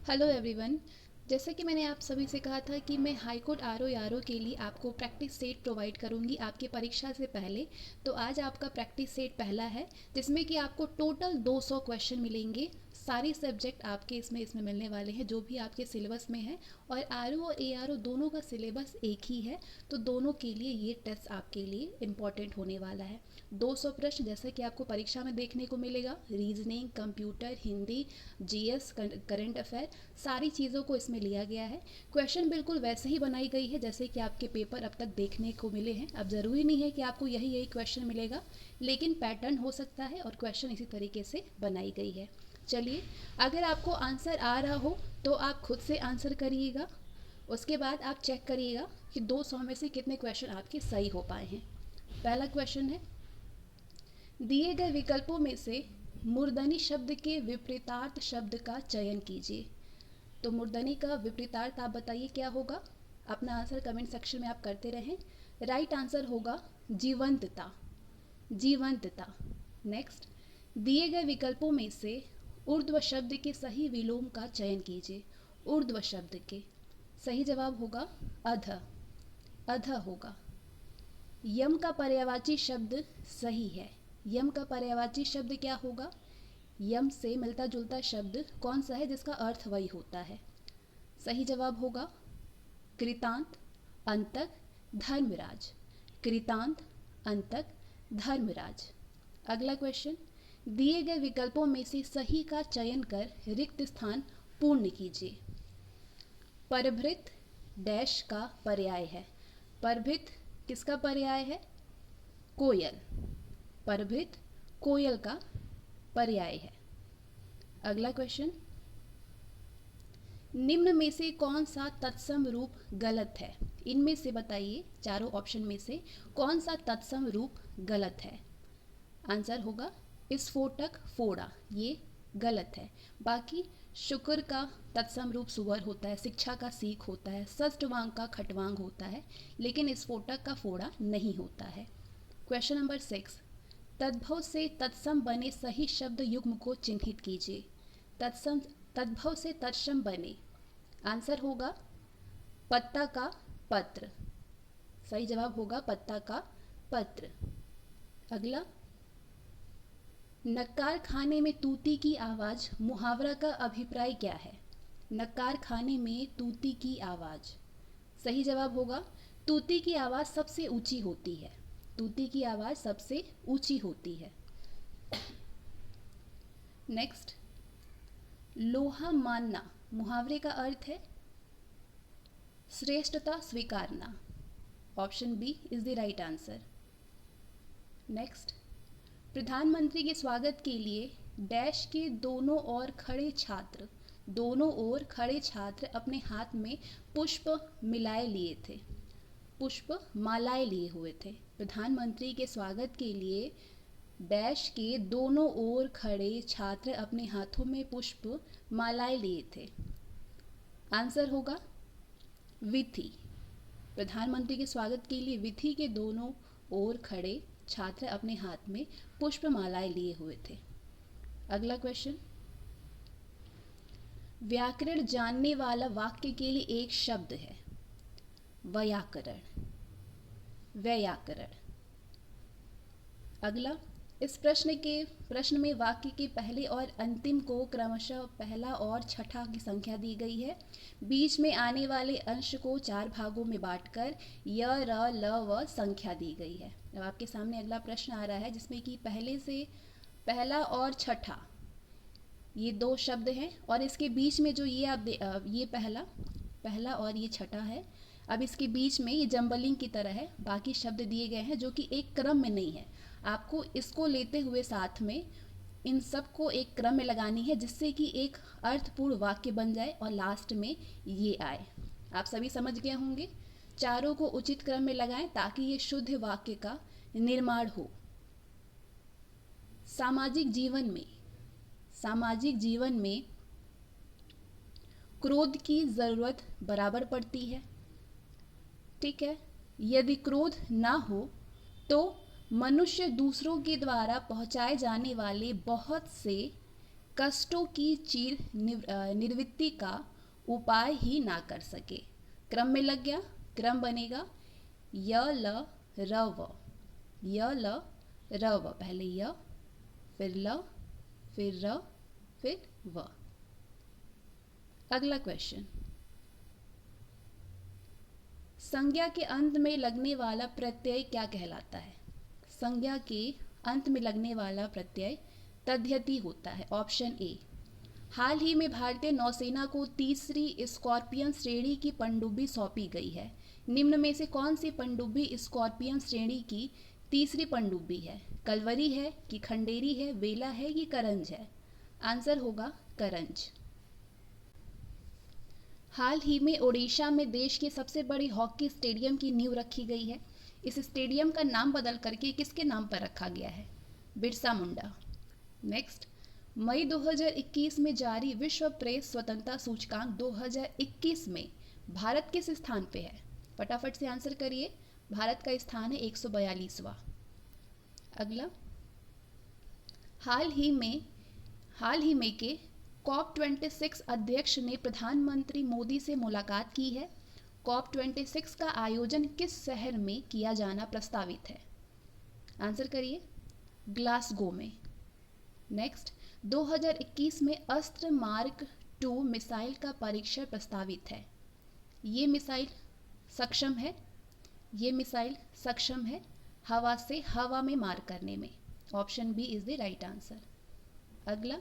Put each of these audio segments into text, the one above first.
Hello everyone. जैसे कि मैंने आप सभी से कहा था कि मैं हाई कोर्ट आर ओ के लिए आपको प्रैक्टिस सेट प्रोवाइड करूंगी आपके परीक्षा से पहले। तो आज आपका प्रैक्टिस सेट पहला है, जिसमें कि आपको टोटल 200 क्वेश्चन मिलेंगे। सारी सब्जेक्ट आपके इसमें मिलने वाले हैं जो भी आपके सिलेबस में है। और आर ओ और ए आर ओ दोनों का सिलेबस एक ही है, तो दोनों के लिए ये टेस्ट आपके लिए इम्पॉर्टेंट होने वाला है। 200 प्रश्न जैसे कि आपको परीक्षा में देखने को मिलेगा, reasoning, computer, Hindi, GS, current affair, सारी चीज़ों को इसमें लिया गया है। क्वेश्चन बिल्कुल वैसे ही बनाई गई है जैसे कि आपके पेपर अब तक देखने को मिले हैं। अब ज़रूरी नहीं है कि आपको यही यही क्वेश्चन मिलेगा, लेकिन पैटर्न हो सकता है और क्वेश्चन इसी तरीके से बनाई गई है। चलिए, अगर आपको आंसर आ रहा हो तो आप खुद से आंसर करिएगा। उसके बाद आप चेक करिएगा कि 200 में से कितने क्वेश्चन आपके सही हो पाए हैं। पहला क्वेश्चन है, दिए गए विकल्पों में से मूर्धनी शब्द के विपरीतार्थ शब्द का चयन कीजिए। तो मूर्धनी का विपरीतार्थ आप बताइए क्या होगा। अपना आंसर कमेंट सेक्शन में आप करते रहें। राइट आंसर होगा जीवंतता। जीवंतता। नेक्स्ट, दिए गए विकल्पों में से ऊर्ध्व शब्द के सही विलोम का चयन कीजिए। ऊर्ध्व शब्द के सही जवाब होगा अध। अध होगा। यम का पर्यायवाची शब्द सही है। यम का पर्यायवाची शब्द क्या होगा। यम से मिलता जुलता शब्द कौन सा है जिसका अर्थ वही होता है। सही जवाब होगा कृतांत, अंतक, धर्मराज। कृतांत, अंतक, धर्मराज। अगला क्वेश्चन, दिए गए विकल्पों में से सही का चयन कर रिक्त स्थान पूर्ण कीजिए। परभृत डैश का पर्याय है। परभृत किसका पर्याय है। कोयल। परभृत कोयल का पर्याय है। अगला क्वेश्चन, निम्न में से कौन सा तत्सम रूप गलत है। इनमें से बताइए, चारों ऑप्शन में से कौन सा तत्सम रूप गलत है। आंसर होगा स्फोटक, फोड़ा, ये गलत है। बाकी शुक्र का तत्सम रूप सुवर होता है, शिक्षा का सीख होता है, षष्ठवांग का खटवांग होता है, लेकिन स्फोटक का फोड़ा नहीं होता है। क्वेश्चन नंबर 6, तद्भव से तत्सम बने सही शब्द युग्म को चिन्हित कीजिए। तत्सम तद्भव से तत्सम बने, आंसर होगा पत्ता का पत्र। सही जवाब होगा पत्ता का पत्र। अगला, नक्कार खाने में तूती की आवाज़ मुहावरा का अभिप्राय क्या है। नक्कार खाने में तूती की आवाज़, सही जवाब होगा तूती की आवाज़ सबसे ऊंची होती है। तूती की आवाज़ सबसे ऊंची होती है। नेक्स्ट, लोहा मानना मुहावरे का अर्थ है श्रेष्ठता स्वीकारना। Option B is the right answer. Next, प्रधानमंत्री के स्वागत के लिए डैश के दोनों ओर खड़े छात्र, दोनों ओर खड़े छात्र अपने हाथ में पुष्प मिलाए लिए थे। पुष्प मालाएं लिए हुए थे। प्रधानमंत्री के स्वागत के लिए डैश के दोनों ओर खड़े छात्र अपने हाथों में पुष्प मालाएं लिए थे। आंसर होगा विधि। प्रधानमंत्री के स्वागत के लिए विधि के दोनों ओर खड़े छात्र अपने हाथ में पुष्प मालाएं लिए हुए थे। अगला क्वेश्चन, व्याकरण जानने वाला वाक्य के लिए एक शब्द है व्याकरण। व्याकरण। अगला, इस प्रश्न में वाक्य के पहले और अंतिम को क्रमशः पहला और छठा की संख्या दी गई है। बीच में आने वाले अंश को 4 भागों में बांटकर य, र, ल, व संख्या दी गई है। अब आपके सामने अगला प्रश्न आ रहा है जिसमें कि पहले से पहला और छठा ये 2 शब्द हैं, और इसके बीच में जो ये ये पहला और ये छठा है। अब इसके बीच में ये जंबलिंग की तरह है, बाकी शब्द दिए गए हैं जो कि एक क्रम में नहीं है। आपको इसको लेते हुए साथ में इन सब को एक क्रम में लगानी है, जिससे कि एक अर्थपूर्ण वाक्य बन जाए और लास्ट में ये आए। आप सभी समझ गए होंगे। चारों को उचित क्रम में लगाएं ताकि ये शुद्ध वाक्य का निर्माण हो। सामाजिक जीवन में क्रोध की ज़रूरत बराबर पड़ती है। ठीक है, यदि क्रोध ना हो तो मनुष्य दूसरों के द्वारा पहुंचाए जाने वाले बहुत से कष्टों की निवृत्ति का उपाय ही ना कर सके। क्रम में लग गया, क्रम बनेगा य ल र व, य ल र व, पहले य फिर ल फिर र फिर व। अगला क्वेश्चन, संज्ञा के अंत में लगने वाला प्रत्यय क्या कहलाता है? संज्ञा के अंत में लगने वाला प्रत्यय तद्यति होता है। Option A. हाल ही में भारतीय नौसेना को तीसरी स्कॉर्पियन श्रेणी की पनडुब्बी सौंपी गई है। निम्न में से कौन सी पनडुब्बी स्कॉर्पियन श्रेणी की तीसरी पनडुब्बी है? कलवरी है कि खंडेरी है, वेला है कि करंज है? आंसर होगा करंज। हाल ही में ओडिशा में देश के सबसे बड़े हॉकी स्टेडियम की नींव रखी गई है। इस स्टेडियम का नाम बदल करके किसके नाम पर रखा गया है? बिरसा मुंडा। नेक्स्ट, मई 2021 में जारी विश्व प्रेस स्वतंत्रता सूचकांक 2021 में भारत किस स्थान पे है? फटाफट से आंसर करिए। भारत का स्थान है 142वां। अगला, हाल ही में के COP26 अध्यक्ष ने प्रधानमंत्री मोदी से मुलाकात की है। COP26 का आयोजन किस शहर में किया जाना प्रस्तावित है? आंसर करिए। ग्लासगो में। नेक्स्ट, 2021 में अस्त्र मार्क 2 मिसाइल का परीक्षण प्रस्तावित है। ये मिसाइल सक्षम है हवा से हवा में मार करने में। Option B is the right answer. अगला,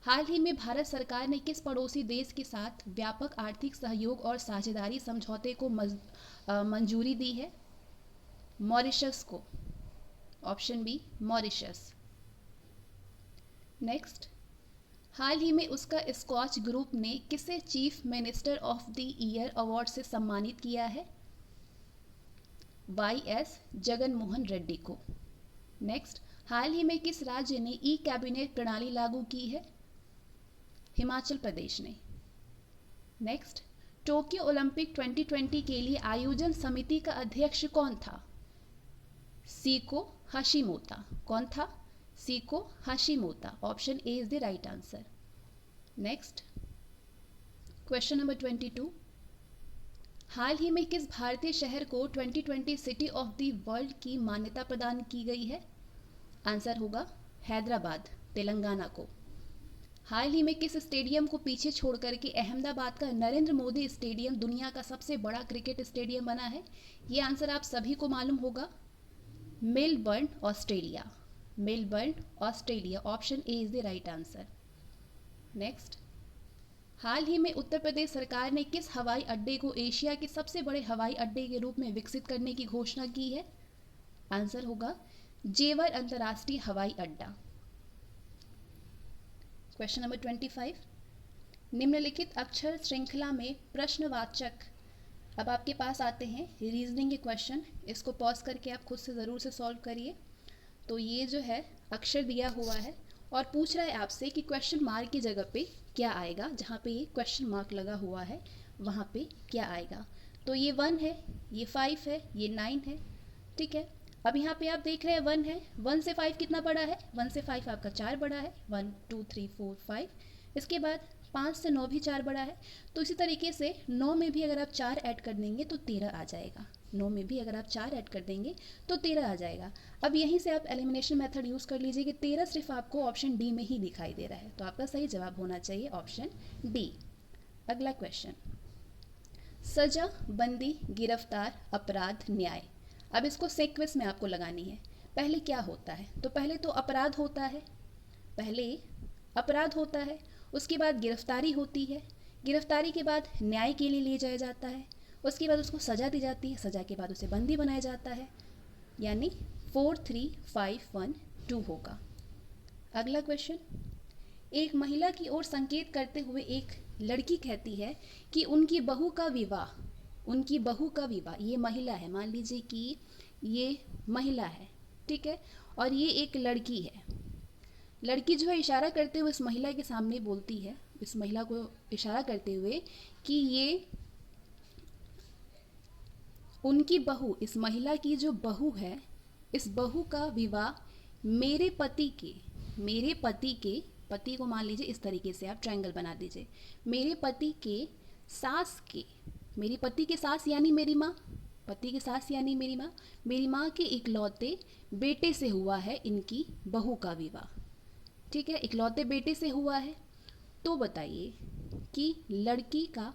हाल ही में भारत सरकार ने किस पड़ोसी देश के साथ व्यापक आर्थिक सहयोग और साझेदारी समझौते को मंजूरी दी है? मॉरिशस को। Option B Mauritius. नेक्स्ट, हाल ही में उसका स्कॉच ग्रुप ने किसे chief minister of the year award से सम्मानित किया है? YS जगन मोहन रेड्डी को। नेक्स्ट, हाल ही में किस राज्य ने ई कैबिनेट प्रणाली लागू की है? हिमाचल प्रदेश ने। नेक्स्ट, टोक्यो ओलंपिक 2020 के लिए आयोजन समिति का अध्यक्ष कौन था? Seiko Hashimoto. कौन था? Seiko Hashimoto. Option A is the right answer. Next, question number 22, हाल ही में किस भारतीय शहर को 2020 सिटी ऑफ द वर्ल्ड की मान्यता प्रदान की गई है? आंसर होगा हैदराबाद, तेलंगाना को। हाल ही में किस स्टेडियम को पीछे छोड़ करके अहमदाबाद का नरेंद्र मोदी स्टेडियम दुनिया का सबसे बड़ा क्रिकेट स्टेडियम बना है? ये आंसर आप सभी को मालूम होगा। Melbourne, Australia. Melbourne, Australia. Option A is the right answer. Next, हाल ही में उत्तर प्रदेश सरकार ने किस हवाई अड्डे को एशिया के सबसे बड़े हवाई अड्डे के रूप में विकसित करने की घोषणा की है? आंसर होगा जेवर अंतर्राष्ट्रीय हवाई अड्डा। क्वेश्चन नंबर 25, निम्नलिखित अक्षर श्रृंखला में प्रश्नवाचक, अब आपके पास आते हैं रीजनिंग के क्वेश्चन। इसको पॉज करके आप खुद से ज़रूर से सॉल्व करिए। तो ये जो है अक्षर दिया हुआ है और पूछ रहा है आपसे कि क्वेश्चन मार्क की जगह पे क्या आएगा। जहाँ पे ये क्वेश्चन मार्क लगा हुआ है वहाँ पे क्या आएगा। तो ये 1 है, ये 5 है, ये 9 है। ठीक है, अब यहाँ पे आप देख रहे हैं 1 है, 1 से 5 कितना बड़ा है? 1 से 5 आपका 4 बड़ा है। 1 2 3 4 5। इसके बाद 5 से 9 भी 4 बड़ा है। तो इसी तरीके से 9 में भी अगर आप 4 ऐड कर देंगे तो 13 आ जाएगा। 9 में भी अगर आप 4 ऐड कर देंगे तो 13 आ जाएगा। अब यहीं से आप एलिमिनेशन मेथड यूज़ कर लीजिए कि 13 सिर्फ आपको ऑप्शन डी में ही दिखाई दे रहा है। तो आपका सही जवाब होना चाहिए ऑप्शन डी। अगला क्वेश्चन, सजा, बंदी, गिरफ्तार, अपराध, न्याय। अब इसको सीक्वेंस में आपको लगानी है। पहले क्या होता है? तो पहले तो अपराध होता है, उसके बाद गिरफ्तारी होती है, गिरफ्तारी के बाद न्याय के लिए ले जाया जाता है, उसके बाद उसको सज़ा दी जाती है, सज़ा के बाद उसे बंदी बनाया जाता है। यानी 4 3 5 1 2 होगा। अगला क्वेश्चन, एक महिला की ओर संकेत करते हुए एक लड़की कहती है कि उनकी बहू का विवाह, ये महिला है, मान लीजिए कि ये महिला है, ठीक है, और ये एक लड़की है। लड़की जो है इशारा करते हुए इस महिला के सामने बोलती है, इस महिला को इशारा करते हुए कि ये उनकी बहू, इस महिला की जो बहू है, इस बहू का विवाह मेरे पति के पति को मान लीजिए इस तरीके से आप ट्रायंगल बना दीजिए। मेरे पति के सास के, मेरी पति के सास यानी मेरी माँ, पति के सास यानी मेरी माँ के इकलौते बेटे से हुआ है इनकी बहू का विवाह। ठीक है, इकलौते बेटे से हुआ है। तो बताइए कि लड़की का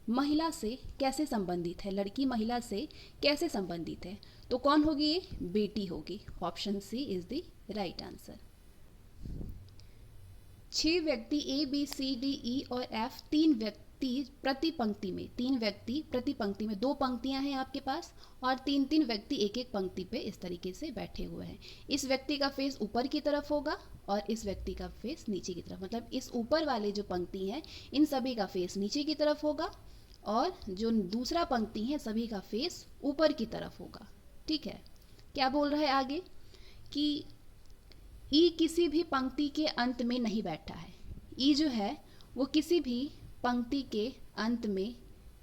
महिला से कैसे संबंधित है, लड़की महिला से कैसे संबंधित है। तो कौन होगी ये, बेटी होगी। Option C is the right answer. 6 व्यक्ति A B C D E और एफ, 3 व्यक्ति प्रति पंक्ति में, 3 व्यक्ति प्रति पंक्ति में, 2 पंक्तियां हैं आपके पास और 3 व्यक्ति एक एक पंक्ति पे इस तरीके से बैठे हुए हैं। इस व्यक्ति का फेस ऊपर की तरफ होगा और इस व्यक्ति का फेस नीचे की तरफ, मतलब इस ऊपर वाले जो पंक्ति हैं इन सभी का फेस नीचे की तरफ होगा और जो दूसरा पंक्ति है सभी का फेस ऊपर की तरफ होगा। ठीक है, क्या बोल रहा है आगे कि ई किसी भी पंक्ति के अंत में नहीं बैठा है। ई जो है वो किसी भी पंक्ति के अंत में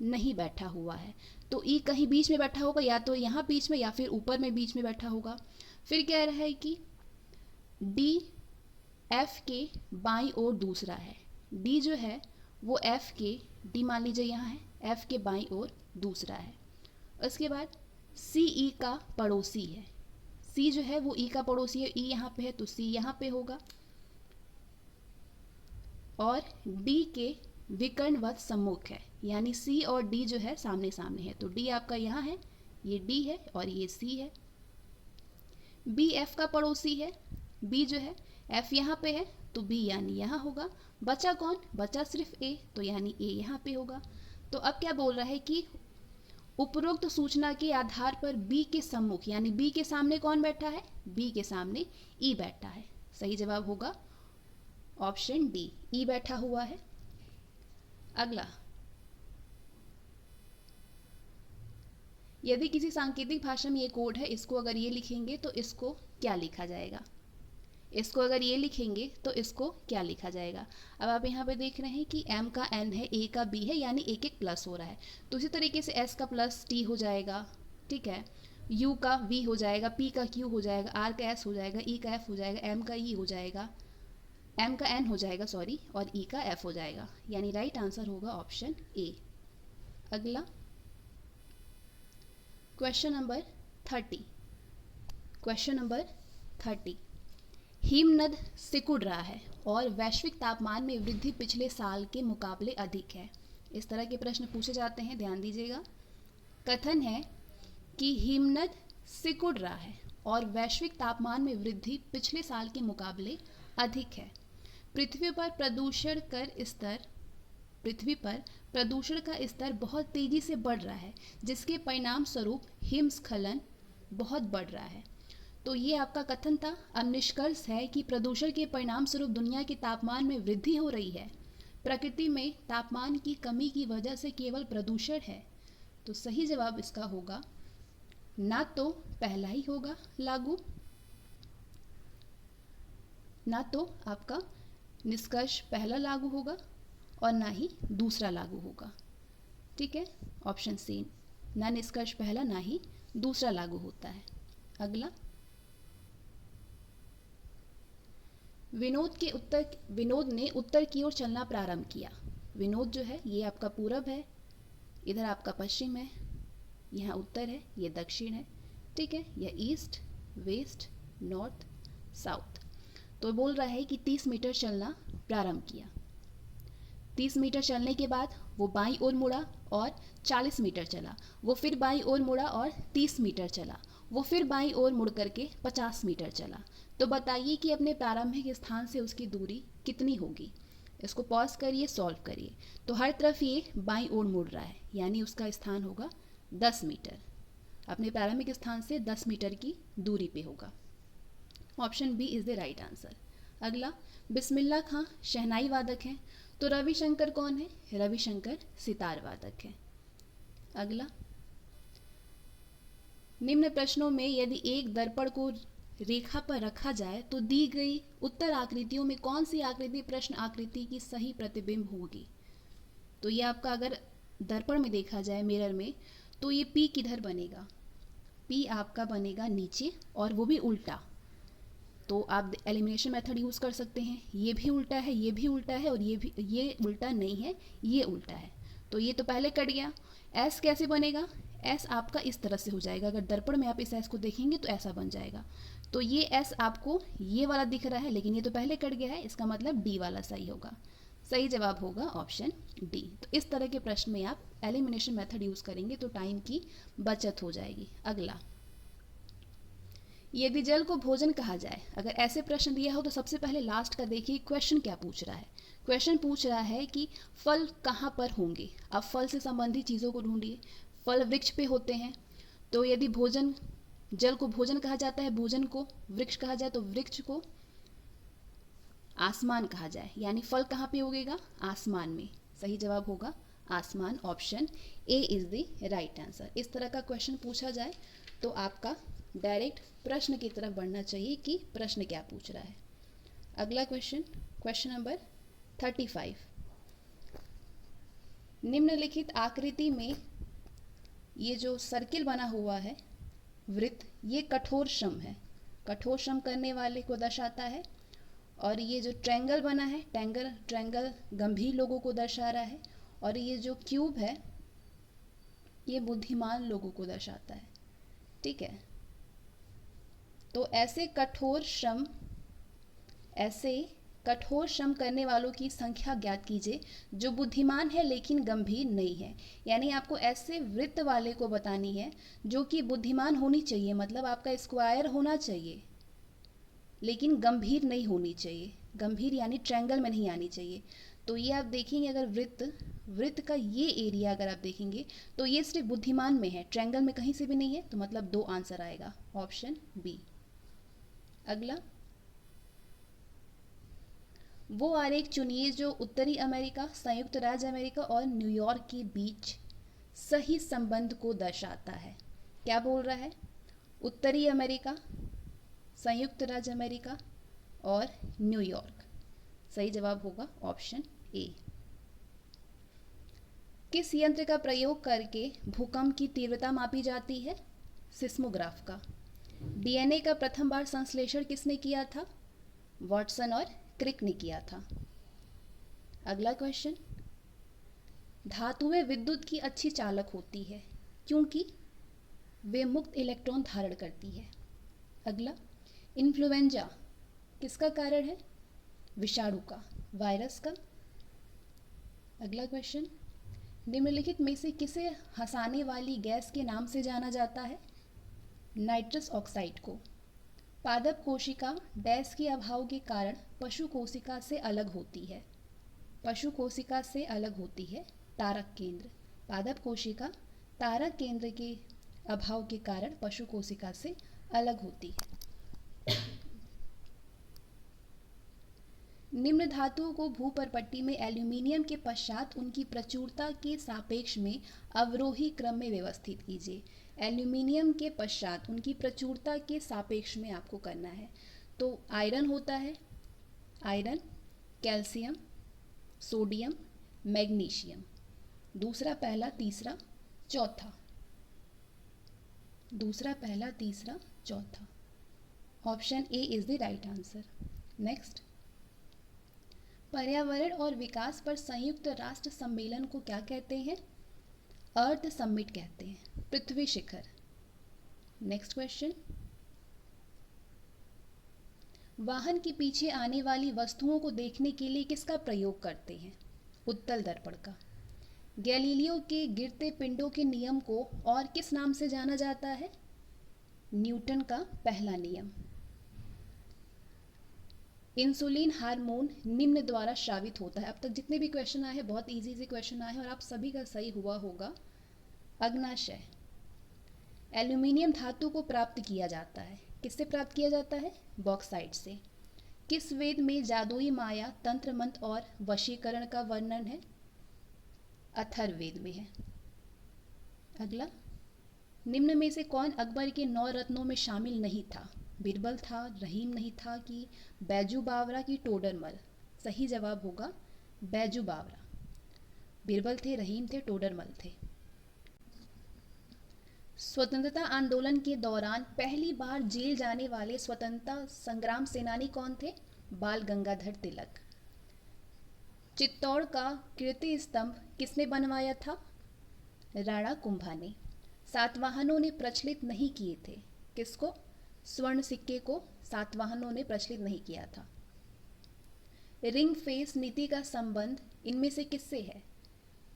नहीं बैठा हुआ है। तो ई कहीं बीच में बैठा होगा, या तो यहाँ बीच में या फिर ऊपर में बीच में बैठा होगा। फिर कह रहा है कि डी एफ के बाईं ओर दूसरा है। डी जो है वो एफ के, डी मान लीजिए यहाँ है, एफ के बाईं ओर दूसरा है। उसके बाद सी ई का पड़ोसी है। सी जो है वो ई का पड़ोसी है, ई यहाँ पे है तो सी यहाँ पे होगा। और डी के विकर्णवत सम्मुख है, यानी सी और डी जो है सामने सामने है। तो डी आपका यहाँ है, ये डी है और ये सी है। बी एफ का पड़ोसी है। बी जो है एफ यहाँ पे है तो बी यानी यहाँ होगा। बचा कौन, बचा सिर्फ ए, तो यानी ए यहाँ पे होगा। तो अब क्या बोल रहा है कि उपरोक्त सूचना के आधार पर बी के सम्मुख, यानी बी के सामने कौन बैठा है, बी के सामने ई बैठा है। सही जवाब होगा ऑप्शन डी, ई बैठा हुआ है। अगला, यदि किसी सांकेतिक भाषा में ये कोड है, इसको अगर ये लिखेंगे तो इसको क्या लिखा जाएगा, इसको अगर ये लिखेंगे तो इसको क्या लिखा जाएगा। अब आप यहाँ पे देख रहे हैं कि m का n है, a का b है, यानी एक एक प्लस हो रहा है। तो इसी तरीके से s का प्लस t हो जाएगा, ठीक है, u का v हो जाएगा, p का q हो जाएगा, r का s हो जाएगा, e का f हो जाएगा, m का e हो जाएगा, m का n हो जाएगा सॉरी, और e का f हो जाएगा। यानी राइट आंसर होगा ऑप्शन ए। अगला क्वेश्चन नंबर 30। क्वेश्चन नंबर 30, हिमनद सिकुड़ रहा है और वैश्विक तापमान में वृद्धि पिछले साल के मुकाबले अधिक है। इस तरह के प्रश्न पूछे जाते हैं, ध्यान दीजिएगा। कथन है कि हिमनद सिकुड़ रहा है और वैश्विक तापमान में वृद्धि पिछले साल के मुकाबले अधिक है। पृथ्वी पर प्रदूषण का स्तर बहुत तेजी से बढ़ रहा है, जिसके परिणाम स्वरूप हिमस्खलन बहुत बढ़ रहा है। तो ये आपका कथन था। अब निष्कर्ष है कि प्रदूषण के परिणाम स्वरूप दुनिया के तापमान में वृद्धि हो रही है। प्रकृति में तापमान की कमी की वजह से केवल प्रदूषण है। तो सही जवाब इसका होगा ना तो पहला ही होगा लागू, ना तो आपका निष्कर्ष पहला लागू होगा और ना ही दूसरा लागू होगा। ठीक है, ऑप्शन सी, ना निष्कर्ष पहला ना ही दूसरा लागू होता है। अगला, विनोद ने उत्तर की ओर चलना प्रारंभ किया। विनोद जो है ये आपका पूरब है, इधर आपका पश्चिम है, यहाँ उत्तर है, ये दक्षिण है। ठीक है, यह ईस्ट, वेस्ट, नॉर्थ, साउथ। तो बोल रहा है कि 30 मीटर चलना प्रारंभ किया। 30 मीटर चलने के बाद वो बाईं ओर मुड़ा और 40 मीटर चला। वो फिर बाईं ओर मुड़ा और 30 मीटर चला। वो फिर बाईं ओर मुड़ करके 50 मीटर चला। तो बताइए कि अपने प्रारंभिक स्थान से उसकी दूरी कितनी होगी। इसको पॉज करिए, सॉल्व करिए। तो हर तरफ ये बाईं ओर मुड़ रहा है, यानी उसका स्थान होगा 10 मीटर। अपने प्रारंभिक स्थान से 10 मीटर की दूरी पे होगा। Option B is the right answer. अगला, बिस्मिल्लाह खां शहनाई वादक हैं, तो रविशंकर कौन है? रविशंकर सितार वादक है। अगला, निम्न प्रश्नों में यदि एक दर्पण को रेखा पर रखा जाए तो दी गई उत्तर आकृतियों में कौन सी आकृति प्रश्न आकृति की सही प्रतिबिंब होगी। तो ये आपका अगर दर्पण में देखा जाए, मिरर में, तो ये पी किधर बनेगा? पी आपका बनेगा नीचे, और वो भी उल्टा। तो आप एलिमिनेशन मेथड यूज़ कर सकते हैं। ये भी उल्टा है, ये भी उल्टा है, और ये उल्टा नहीं है, ये उल्टा है। तो ये तो पहले कट गया। एस कैसे बनेगा? एस आपका इस तरह से हो जाएगा, अगर दर्पण में आप इस एस को देखेंगे तो ऐसा बन जाएगा। तो ये एस आपको ये वाला दिख रहा है, लेकिन ये तो पहले कट गया है, इसका मतलब डी वाला सही होगा। सही जवाब होगा ऑप्शन डी। तो इस तरह के प्रश्न में आप एलिमिनेशन मेथड यूज़ करेंगे तो टाइम की बचत हो जाएगी। अगला, यदि जल को भोजन कहा जाए, अगर ऐसे प्रश्न दिया हो तो सबसे पहले लास्ट का देखिए क्वेश्चन क्या पूछ रहा है। क्वेश्चन पूछ रहा है कि फल कहाँ पर होंगे। अब फल से संबंधित चीज़ों को ढूंढिए। फल वृक्ष पे होते हैं, तो यदि भोजन, जल को भोजन कहा जाता है, भोजन को वृक्ष कहा जाए, तो वृक्ष को आसमान कहा जाए, यानी फल कहाँ पे उगेगा? आसमान में। सही जवाब होगा आसमान, option A is the right answer. इस तरह का क्वेश्चन पूछा जाए तो आपका डायरेक्ट प्रश्न की तरफ बढ़ना चाहिए कि प्रश्न क्या पूछ रहा है। अगला क्वेश्चन, क्वेश्चन नंबर 35। निम्नलिखित आकृति में ये जो सर्किल बना हुआ है, वृत्त, ये कठोर श्रम है, कठोर श्रम करने वाले को दर्शाता है। और ये जो ट्रायंगल बना है, ट्रायंगल गंभीर लोगों को दर्शा रहा है। और ये जो क्यूब है, ये बुद्धिमान लोगों को दर्शाता है। ठीक है, तो ऐसे कठोर श्रम करने वालों की संख्या ज्ञात कीजिए जो बुद्धिमान है लेकिन गंभीर नहीं है। यानी आपको ऐसे वृत्त वाले को बतानी है जो कि बुद्धिमान होनी चाहिए, मतलब आपका स्क्वायर होना चाहिए लेकिन गंभीर नहीं होनी चाहिए। गंभीर यानी ट्रायंगल में नहीं आनी चाहिए। तो ये आप देखेंगे, अगर वृत्त का ये एरिया अगर आप देखेंगे तो ये सिर्फ बुद्धिमान में है, ट्रायंगल में कहीं से भी नहीं है, तो मतलब 2 आंसर आएगा, ऑप्शन बी। अगला, वो आरेख चुनिए जो उत्तरी अमेरिका, संयुक्त राज्य अमेरिका और न्यूयॉर्क के बीच सही संबंध को दर्शाता है। क्या बोल रहा है? उत्तरी अमेरिका, संयुक्त राज्य अमेरिका और न्यूयॉर्क। सही जवाब होगा ऑप्शन ए। किस यंत्र का प्रयोग करके भूकंप की तीव्रता मापी जाती है? सिस्मोग्राफ का। डीएनए का प्रथम बार संश्लेषण किसने किया था? वॉटसन और क्रिक ने किया था। अगला क्वेश्चन, धातुएं विद्युत की अच्छी चालक होती है क्योंकि वे मुक्त इलेक्ट्रॉन धारण करती है। अगला, इन्फ्लुएंजा किसका कारण है? विषाणु का, वायरस का। अगला क्वेश्चन, निम्नलिखित में से किसे हंसाने वाली गैस के नाम से जाना जाता है? नाइट्रस ऑक्साइड को। पादप कोशिका डैश के अभाव के कारण पशु कोशिका से अलग होती है। पशु कोशिका से अलग होती है तारक केंद्र। पादप कोशिका तारक केंद्र के अभाव के कारण पशु कोशिका से अलग होती है। निम्न धातुओं को भूपरपट्टी में एल्यूमिनियम के पश्चात उनकी प्रचुरता के सापेक्ष में अवरोही क्रम में व्यवस्थित कीजिए। एल्यूमिनियम के पश्चात उनकी प्रचुरता के सापेक्ष में आपको करना है। तो आयरन होता है, आयरन, कैल्शियम, सोडियम, मैग्नीशियम। दूसरा, पहला, तीसरा, चौथा। दूसरा, पहला, तीसरा, चौथा। Option A is the right answer. Next, पर्यावरण और विकास पर संयुक्त राष्ट्र सम्मेलन को क्या कहते हैं? अर्थ समिट कहते हैं, पृथ्वी शिखर। नेक्स्ट क्वेश्चन, वाहन के पीछे आने वाली वस्तुओं को देखने के लिए किसका प्रयोग करते हैं? उत्तल दर्पण का। गैलीलियो के गिरते पिंडों के नियम को और किस नाम से जाना जाता है? न्यूटन का पहला नियम। इंसुलिन हार्मोन निम्न द्वारा स्रावित होता है। अब तक जितने भी क्वेश्चन आए हैं बहुत इजी क्वेश्चन आए हैं और आप सभी का सही हुआ होगा। अग्नाशय, एल्यूमिनियम धातु को प्राप्त किया जाता है। किससे प्राप्त किया जाता है? बॉक्साइट से। किस वेद में जादुई माया, तंत्र मंत्र और वशीकरण का वर्णन है? अथर्ववेद में है। अगला, निम्न में से कौन अकबर के 9 रत्नों में शामिल नहीं था? बीरबल था, रहीम नहीं था, कि बैजू बावरा, की टोडरमल? सही जवाब होगा बैजू बावरा। बीरबल थे, रहीम थे, टोडरमल थे। स्वतंत्रता आंदोलन के दौरान पहली बार जेल जाने वाले स्वतंत्रता संग्राम सेनानी कौन थे? बाल गंगाधर तिलक। चित्तौड़ का कीर्ति स्तंभ किसने बनवाया था? राणा कुंभा ने। सातवाहनों ने प्रचलित नहीं किए थे, किसको? स्वर्ण सिक्के को सातवाहनों ने प्रचलित नहीं किया था। रिंग फेस नीति का संबंध इनमें से किससे है?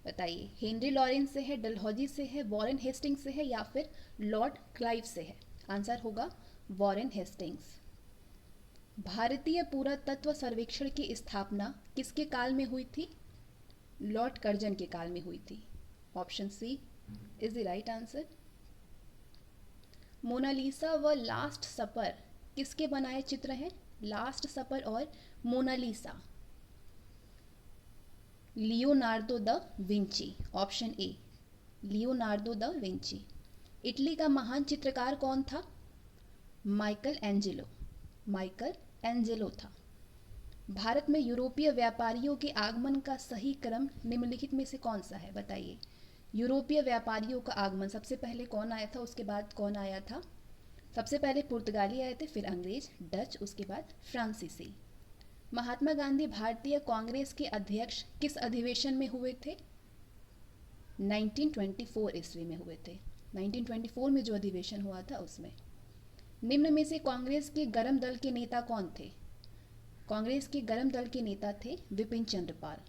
बताइए, हेनरी लॉरेंस से है, डलहौजी से है, वॉरेन हेस्टिंग्स से है या फिर लॉर्ड क्लाइव से है? आंसर होगा वॉरेन हेस्टिंग्स। भारतीय पुरातत्व सर्वेक्षण की स्थापना किसके काल में हुई थी? लॉर्ड कर्जन के काल में हुई थी। Option C is the right answer. Mona Lisa व लास्ट सपर किसके बनाए चित्र हैं? लास्ट सपर और Mona Lisa Leonardo da Vinci. Option A Leonardo da Vinci. Italy का महान चित्रकार कौन था? Michael Angelo. माइकल एंजेलो था। भारत में यूरोपीय व्यापारियों के आगमन का सही क्रम निम्नलिखित में से कौन सा है? बताइए, यूरोपीय व्यापारियों का आगमन सबसे पहले कौन आया था, उसके बाद कौन आया था? सबसे पहले पुर्तगाली आए थे, फिर अंग्रेज, डच, उसके बाद फ्रांसीसी। महात्मा गांधी भारतीय कांग्रेस के अध्यक्ष किस अधिवेशन में हुए थे? 1924 ईस्वी में हुए थे। 1924 में जो अधिवेशन हुआ था उसमें। निम्न में से कांग्रेस के गरम दल के नेता कौन थे? कांग्रेस के गरम दल के नेता थे विपिन चंद्र पाल।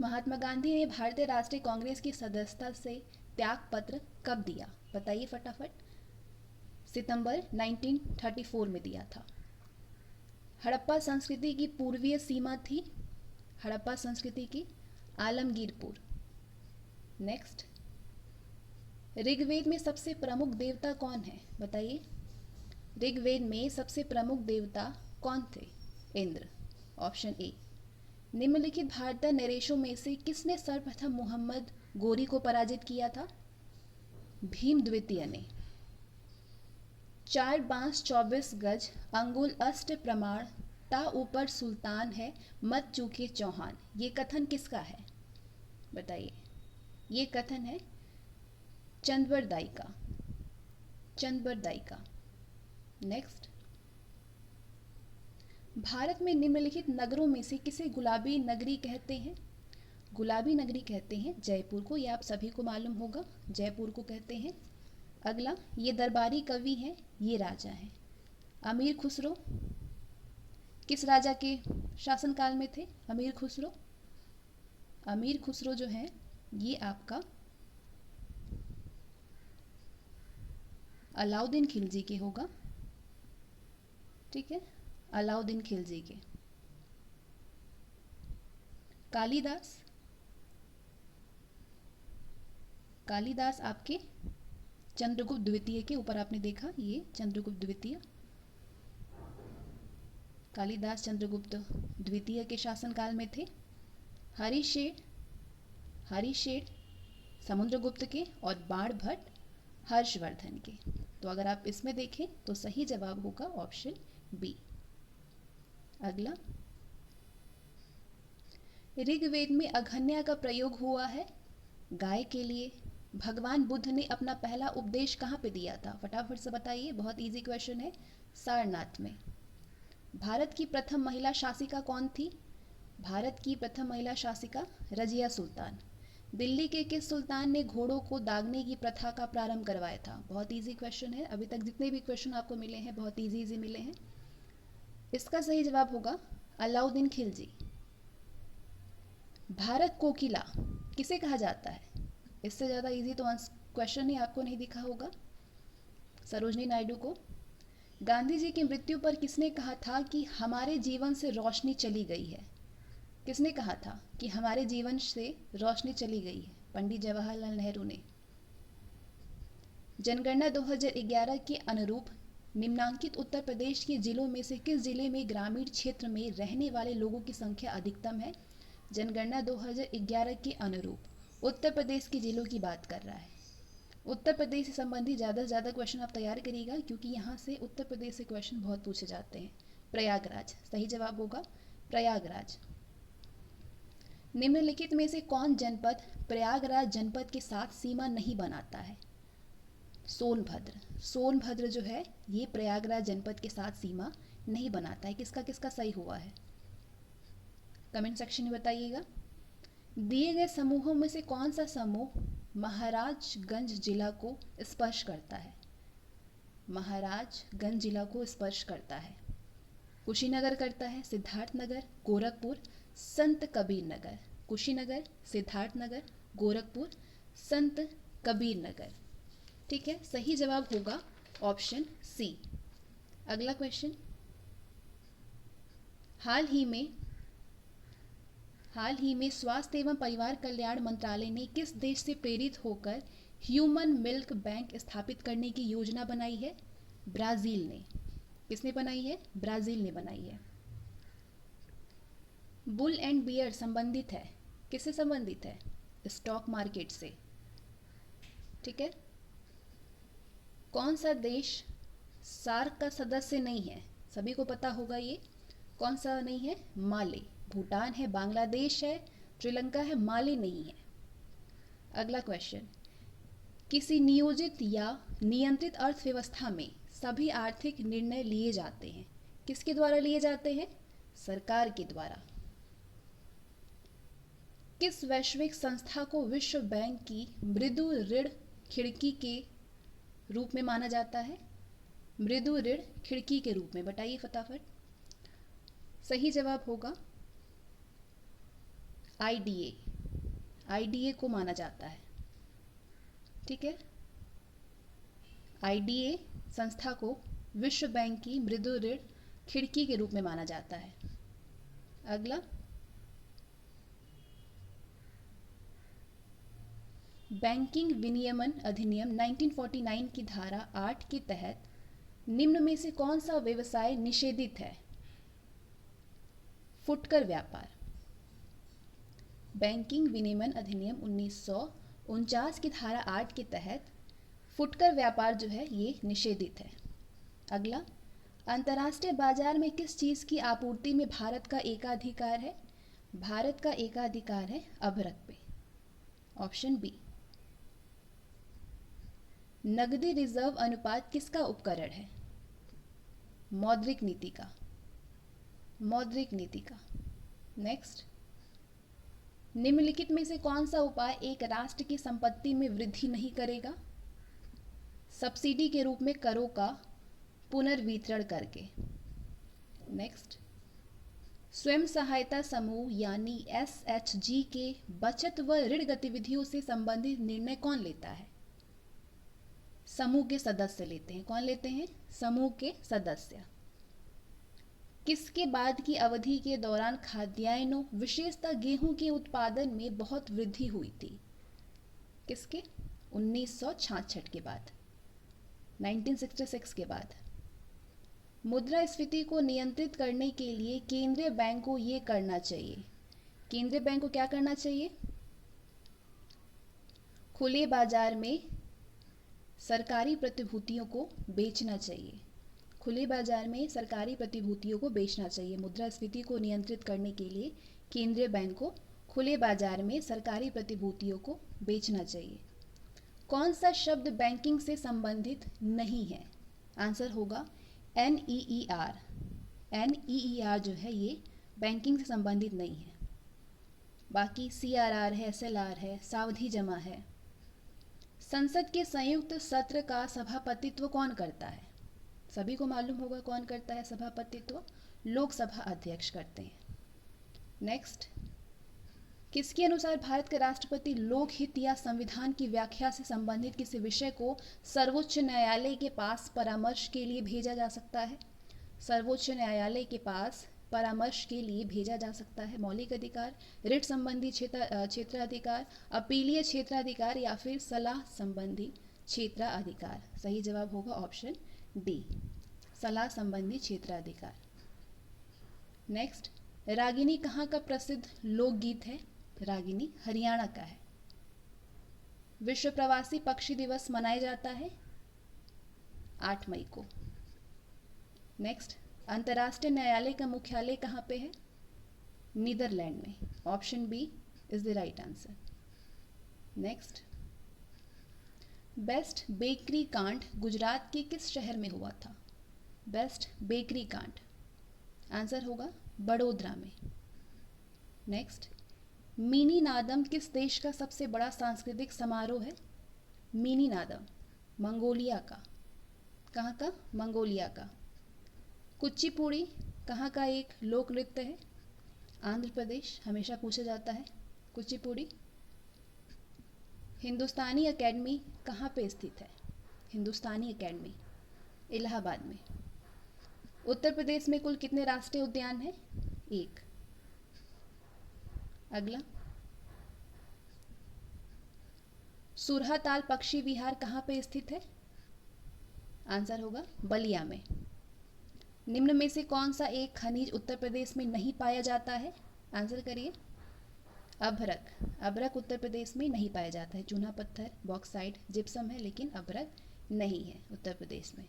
महात्मा गांधी ने भारतीय राष्ट्रीय कांग्रेस की सदस्यता से त्याग पत्र कब दिया? बताइए फटाफट। सितंबर 1934 में दिया था। हड़प्पा संस्कृति की पूर्वीय सीमा थी? हड़प्पा संस्कृति की आलमगीरपुर। नेक्स्ट, ऋग्वेद में सबसे प्रमुख देवता कौन है? बताइए, ऋग्वेद में सबसे प्रमुख देवता कौन थे? इंद्र। Option A. निम्नलिखित भारतीय नरेशों में से किसने सर्वप्रथम मोहम्मद गोरी को पराजित किया था? भीम द्वितीय ने। 4 बांस 24 गज अंगुल अष्ट प्रमाण ता ऊपर सुल्तान है मत चूके चौहान, ये कथन किसका है? बताइए, ये कथन है चंद्रबरदाई का। चंद्रबरदाई का। नेक्स्ट, भारत में निम्नलिखित नगरों में से किसे गुलाबी नगरी कहते हैं? गुलाबी नगरी कहते हैं जयपुर को, ये आप सभी को मालूम होगा, जयपुर को कहते हैं। अगला, ये दरबारी कवि हैं, ये राजा हैं। अमीर खुसरो किस राजा के शासनकाल में थे? अमीर खुसरो। अमीर खुसरो जो है ये आपका अलाउद्दीन खिलजी के होगा, ठीक है, अलाउद्दीन खिलजी के। कालिदास, कालिदास आपके चंद्रगुप्त द्वितीय के ऊपर आपने देखा, ये चंद्रगुप्त द्वितीय, कालिदास चंद्रगुप्त द्वितीय के शासनकाल में थे। हरिशेठ, हरिशेठ समुद्रगुप्त के और बाणभट्ट हर्षवर्धन के। तो अगर आप इसमें देखें तो सही जवाब होगा ऑप्शन बी। अगला, ऋग्वेद में अघन्या का प्रयोग हुआ है गाय के लिए। भगवान बुद्ध ने अपना पहला उपदेश कहाँ पे दिया था? फटाफट से बताइए, बहुत इजी क्वेश्चन है। सारनाथ में। भारत की प्रथम महिला शासिका कौन थी? भारत की प्रथम महिला शासिका रजिया सुल्तान। दिल्ली के किस सुल्तान ने घोड़ों को दागने की प्रथा का प्रारंभ करवाया था? बहुत इजी क्वेश्चन है, अभी तक जितने भी क्वेश्चन आपको मिले हैं बहुत इजी मिले हैं। इसका सही जवाब होगा अलाउद्दीन खिलजी। भारत कोकिला किसे कहा जाता है? इससे ज़्यादा इजी तो क्वेश्चन ही आपको नहीं दिखा होगा। सरोजनी नायडू को। गांधी जी की मृत्यु पर किसने कहा था कि हमारे जीवन से रोशनी चली गई है? किसने कहा था कि हमारे जीवन से रोशनी चली गई है? पंडित जवाहरलाल नेहरू ने। जनगणना 2011 के अनुरूप निम्नांकित उत्तर प्रदेश के जिलों में से किस जिले में ग्रामीण क्षेत्र में रहने वाले लोगों की संख्या अधिकतम है? जनगणना 2011 के अनुरूप उत्तर प्रदेश के जिलों की बात कर रहा है। उत्तर प्रदेश से संबंधित ज़्यादा से ज़्यादा क्वेश्चन आप तैयार करिएगा, क्योंकि यहाँ से उत्तर प्रदेश से क्वेश्चन बहुत पूछे जाते हैं। प्रयागराज सही जवाब होगा, प्रयागराज। निम्नलिखित में से कौन जनपद प्रयागराज जनपद के साथ सीमा नहीं बनाता है? सोनभद्र। सोनभद्र जो है ये प्रयागराज जनपद के साथ सीमा नहीं बनाता है। किसका किसका सही हुआ है, कमेंट सेक्शन में बताइएगा। दिए गए समूहों में से कौन सा समूह महाराजगंज जिला को स्पर्श करता है? महाराजगंज जिला को स्पर्श करता है। कुशीनगर करता है, सिद्धार्थनगर, गोरखपुर, संत कबीर नगर। कुशीनगर, सिद्धार्थनगर, गोरखपुर, संत कबीर नगर। ठीक है, सही जवाब होगा ऑप्शन सी। अगला क्वेश्चन, हाल ही में स्वास्थ्य एवं परिवार कल्याण मंत्रालय ने किस देश से प्रेरित होकर ह्यूमन मिल्क बैंक स्थापित करने की योजना बनाई है? ब्राजील ने। किसने बनाई है? ब्राजील ने बनाई है। बुल एंड बियर संबंधित है, किससे संबंधित है? स्टॉक मार्केट से। ठीक है, कौन सा देश सार्क का सदस्य नहीं है? सभी को पता होगा ये। कौन सा नहीं है? माली। भूटान है, बांग्लादेश है, श्रीलंका है, माली नहीं है। अगला क्वेश्चन, किसी नियोजित या नियंत्रित अर्थव्यवस्था में सभी आर्थिक निर्णय लिए जाते हैं। किसके द्वारा लिए जाते हैं? सरकार के द्वारा। किस वैश्विक संस्था को विश्व बैंक की मृदु ऋण खिड़की के रूप में माना जाता है? मृदु ऋण खिड़की के रूप में, बताइए फटाफट। सही जवाब होगा आईडीए। आईडीए को माना जाता है। ठीक है, आईडीए संस्था को विश्व बैंक की मृदु ऋण खिड़की के रूप में माना जाता है। अगला, बैंकिंग विनियमन अधिनियम 1949 की धारा 8 के तहत निम्न में से कौन सा व्यवसाय निषेधित है? फुटकर व्यापार। बैंकिंग विनियमन अधिनियम 1949 की धारा 8 के तहत फुटकर व्यापार जो है ये निषेधित है। अगला, अंतर्राष्ट्रीय बाजार में किस चीज की आपूर्ति में भारत का एकाधिकार है? भारत का एकाधिकार है अभ्रक पे, ऑप्शन बी। नगदी रिजर्व अनुपात किसका उपकरण है? मौद्रिक नीति का। मौद्रिक नीति का। नेक्स्ट, निम्नलिखित में से कौन सा उपाय एक राष्ट्र की संपत्ति में वृद्धि नहीं करेगा? सब्सिडी के रूप में करों का पुनर्वितरण करके। नेक्स्ट, स्वयं सहायता समूह यानी एसएचजी के बचत व ऋण गतिविधियों से संबंधित निर्णय कौन लेता है? समूह के सदस्य लेते हैं। कौन लेते हैं? समूह के सदस्य। किसके बाद की अवधि के दौरान खाद्यान्नों विशेषतः गेहूं के उत्पादन में बहुत वृद्धि हुई थी? किसके? 1966 के बाद, 1966 के बाद। मुद्रास्फीति को नियंत्रित करने के लिए केंद्रीय बैंक को ये करना चाहिए। केंद्रीय बैंक को क्या करना चाहिए? खुले बाजार में सरकारी प्रतिभूतियों को बेचना चाहिए। खुले बाजार में सरकारी प्रतिभूतियों को बेचना चाहिए। मुद्रास्फीति को नियंत्रित करने के लिए केंद्रीय बैंक को खुले बाजार में सरकारी प्रतिभूतियों को बेचना चाहिए। कौन सा शब्द बैंकिंग से संबंधित नहीं है? आंसर होगा NEER। NEER जो है ये बैंकिंग से संबंधित नहीं है। बाकी CRR है, SLR है, सावधि जमा है। संसद के संयुक्त सत्र का सभापतित्व कौन करता है? सभी को मालूम होगा कौन करता है सभापतित्व? लोकसभा अध्यक्ष करते हैं। नेक्स्ट, किसके अनुसार भारत के राष्ट्रपति लोकहित या संविधान की व्याख्या से संबंधित किसी विषय को सर्वोच्च न्यायालय के पास परामर्श के लिए भेजा जा सकता है? सर्वोच्च न्यायालय के पास परामर्श के लिए भेजा जा सकता है। मौलिक अधिकार, रिट संबंधी क्षेत्राधिकार, अपीलीय क्षेत्राधिकार या फिर सलाह संबंधी क्षेत्राधिकार। सही जवाब होगा ऑप्शन डी, सलाह संबंधी क्षेत्राधिकार। नेक्स्ट, रागिनी कहाँ का प्रसिद्ध लोकगीत है? रागिनी हरियाणा का है। विश्व प्रवासी पक्षी दिवस मनाया जाता है 8 मई को। नेक्स्ट, अंतर्राष्ट्रीय न्यायालय का मुख्यालय कहाँ पे है? नीदरलैंड में। Option B is the right answer. Next, Best Bakery कांड गुजरात के किस शहर में हुआ था? बेस्ट बेकरी कांड, आंसर होगा बड़ोदरा में। नेक्स्ट, मिनी नादम किस देश का सबसे बड़ा सांस्कृतिक समारोह है? मिनी नादम मंगोलिया का। कहाँ का? मंगोलिया का। कुचिपुड़ी कहाँ का एक लोक नृत्य है? आंध्र प्रदेश, हमेशा पूछा जाता है कुचिपुड़ी। हिंदुस्तानी एकेडमी कहाँ पे स्थित है? हिंदुस्तानी एकेडमी इलाहाबाद में। उत्तर प्रदेश में कुल कितने राष्ट्रीय उद्यान हैं? 1। अगला, सुरहाताल पक्षी विहार कहाँ पे स्थित है? आंसर होगा बलिया में। निम्न में से कौन सा एक खनिज उत्तर प्रदेश में नहीं पाया जाता है? आंसर करिए। अभ्रक। अभ्रक उत्तर प्रदेश में नहीं पाया जाता है। चूना पत्थर, बॉक्साइट, जिप्सम है, लेकिन अभ्रक नहीं है उत्तर प्रदेश में।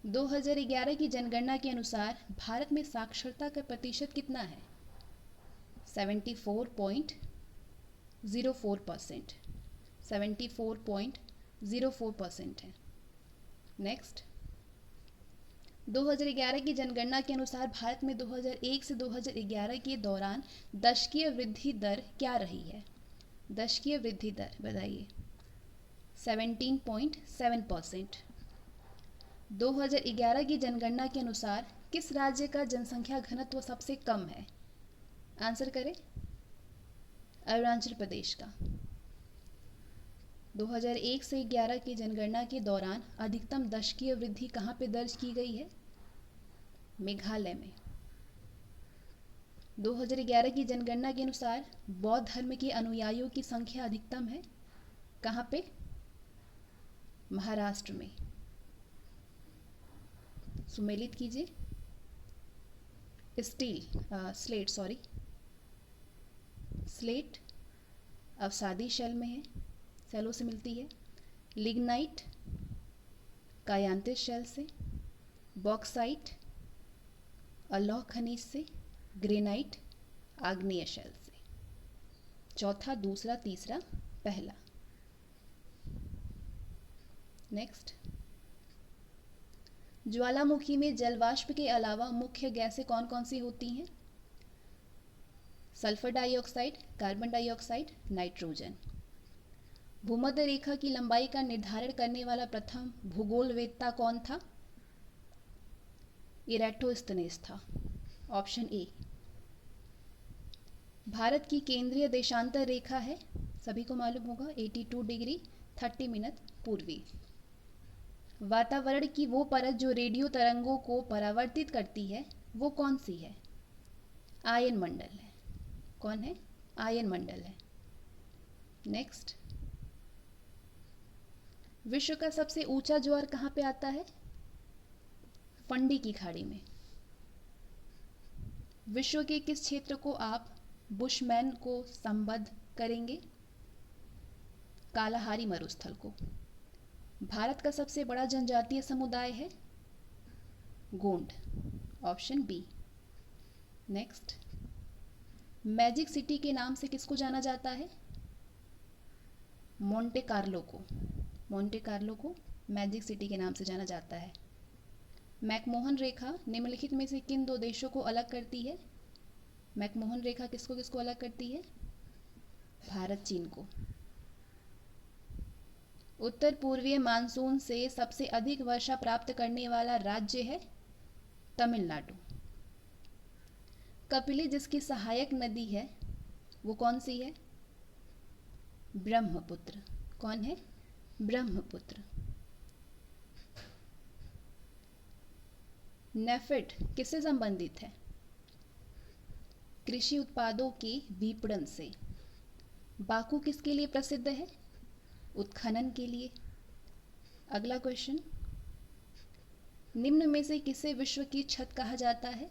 2011 की जनगणना के अनुसार भारत में साक्षरता का प्रतिशत कितना है? 74.04%। 74.04% है। नेक्स्ट, 2011 की जनगणना के अनुसार भारत में 2001 से 2011 के दौरान दशकीय वृद्धि दर क्या रही है? दशकीय वृद्धि दर बताइए। 17.7%। 2011 की जनगणना के अनुसार किस राज्य का जनसंख्या घनत्व सबसे कम है? आंसर करें। अरुणाचल प्रदेश का। 2001 से 11 की जनगणना के दौरान अधिकतम दशकीय वृद्धि कहाँ पे दर्ज की गई है? मेघालय में। 2011 की जनगणना के अनुसार बौद्ध धर्म के अनुयायियों की संख्या अधिकतम है कहाँ पे? महाराष्ट्र में। सुमेलित कीजिए। स्लेट अवसादी शेल में है, सेलों से मिलती है। लिग्नाइट कायांतिस शेल से। बॉक्साइट अलोह खनिज से। ग्रेनाइट आग्नेय शेल से। चौथा, दूसरा, तीसरा, पहला। नेक्स्ट, ज्वालामुखी में जलवाष्प के अलावा मुख्य गैसें कौन कौन सी होती हैं? Sulphur dioxide, carbon dioxide, nitrogen. भूमध्य रेखा की लंबाई का निर्धारण करने वाला प्रथम भूगोलवेत्ता कौन था? इरेटोस्थेनेस था। Option A. भारत की केंद्रीय देशांतर रेखा है, सभी को मालूम होगा, 82 डिग्री 30 मिनट पूर्वी। वातावरण की वो परत जो रेडियो तरंगों को परावर्तित करती है वो कौन सी है? आयन मंडल है। कौन है? आयन मंडल है। नेक्स्ट, विश्व का सबसे ऊंचा ज्वार कहाँ पे आता है? फंडी की खाड़ी में। विश्व के किस क्षेत्र को आप बुशमैन को संबद्ध करेंगे? कालाहारी मरुस्थल को। भारत का सबसे बड़ा जनजातीय समुदाय है Gond. Option B. Next, magic city के नाम से किसको जाना जाता है? मोंटे कार्लो को। मोंटे कार्लो को मैजिक सिटी के नाम से जाना जाता है। मैकमोहन रेखा निम्नलिखित में से किन दो देशों को अलग करती है? मैकमोहन रेखा किसको किसको अलग करती है? भारत चीन को। उत्तर पूर्वीय मानसून से सबसे अधिक वर्षा प्राप्त करने वाला राज्य है तमिलनाडु। कपिली जिसकी सहायक नदी है वो कौन सी है? ब्रह्मपुत्र। कौन है? ब्रह्मपुत्र। नेफेड किससे संबंधित है? कृषि उत्पादों के विपणन से। बाकू किसके लिए प्रसिद्ध है? उत्खनन के लिए। अगला क्वेश्चन, निम्न में से किसे विश्व की छत कहा जाता है?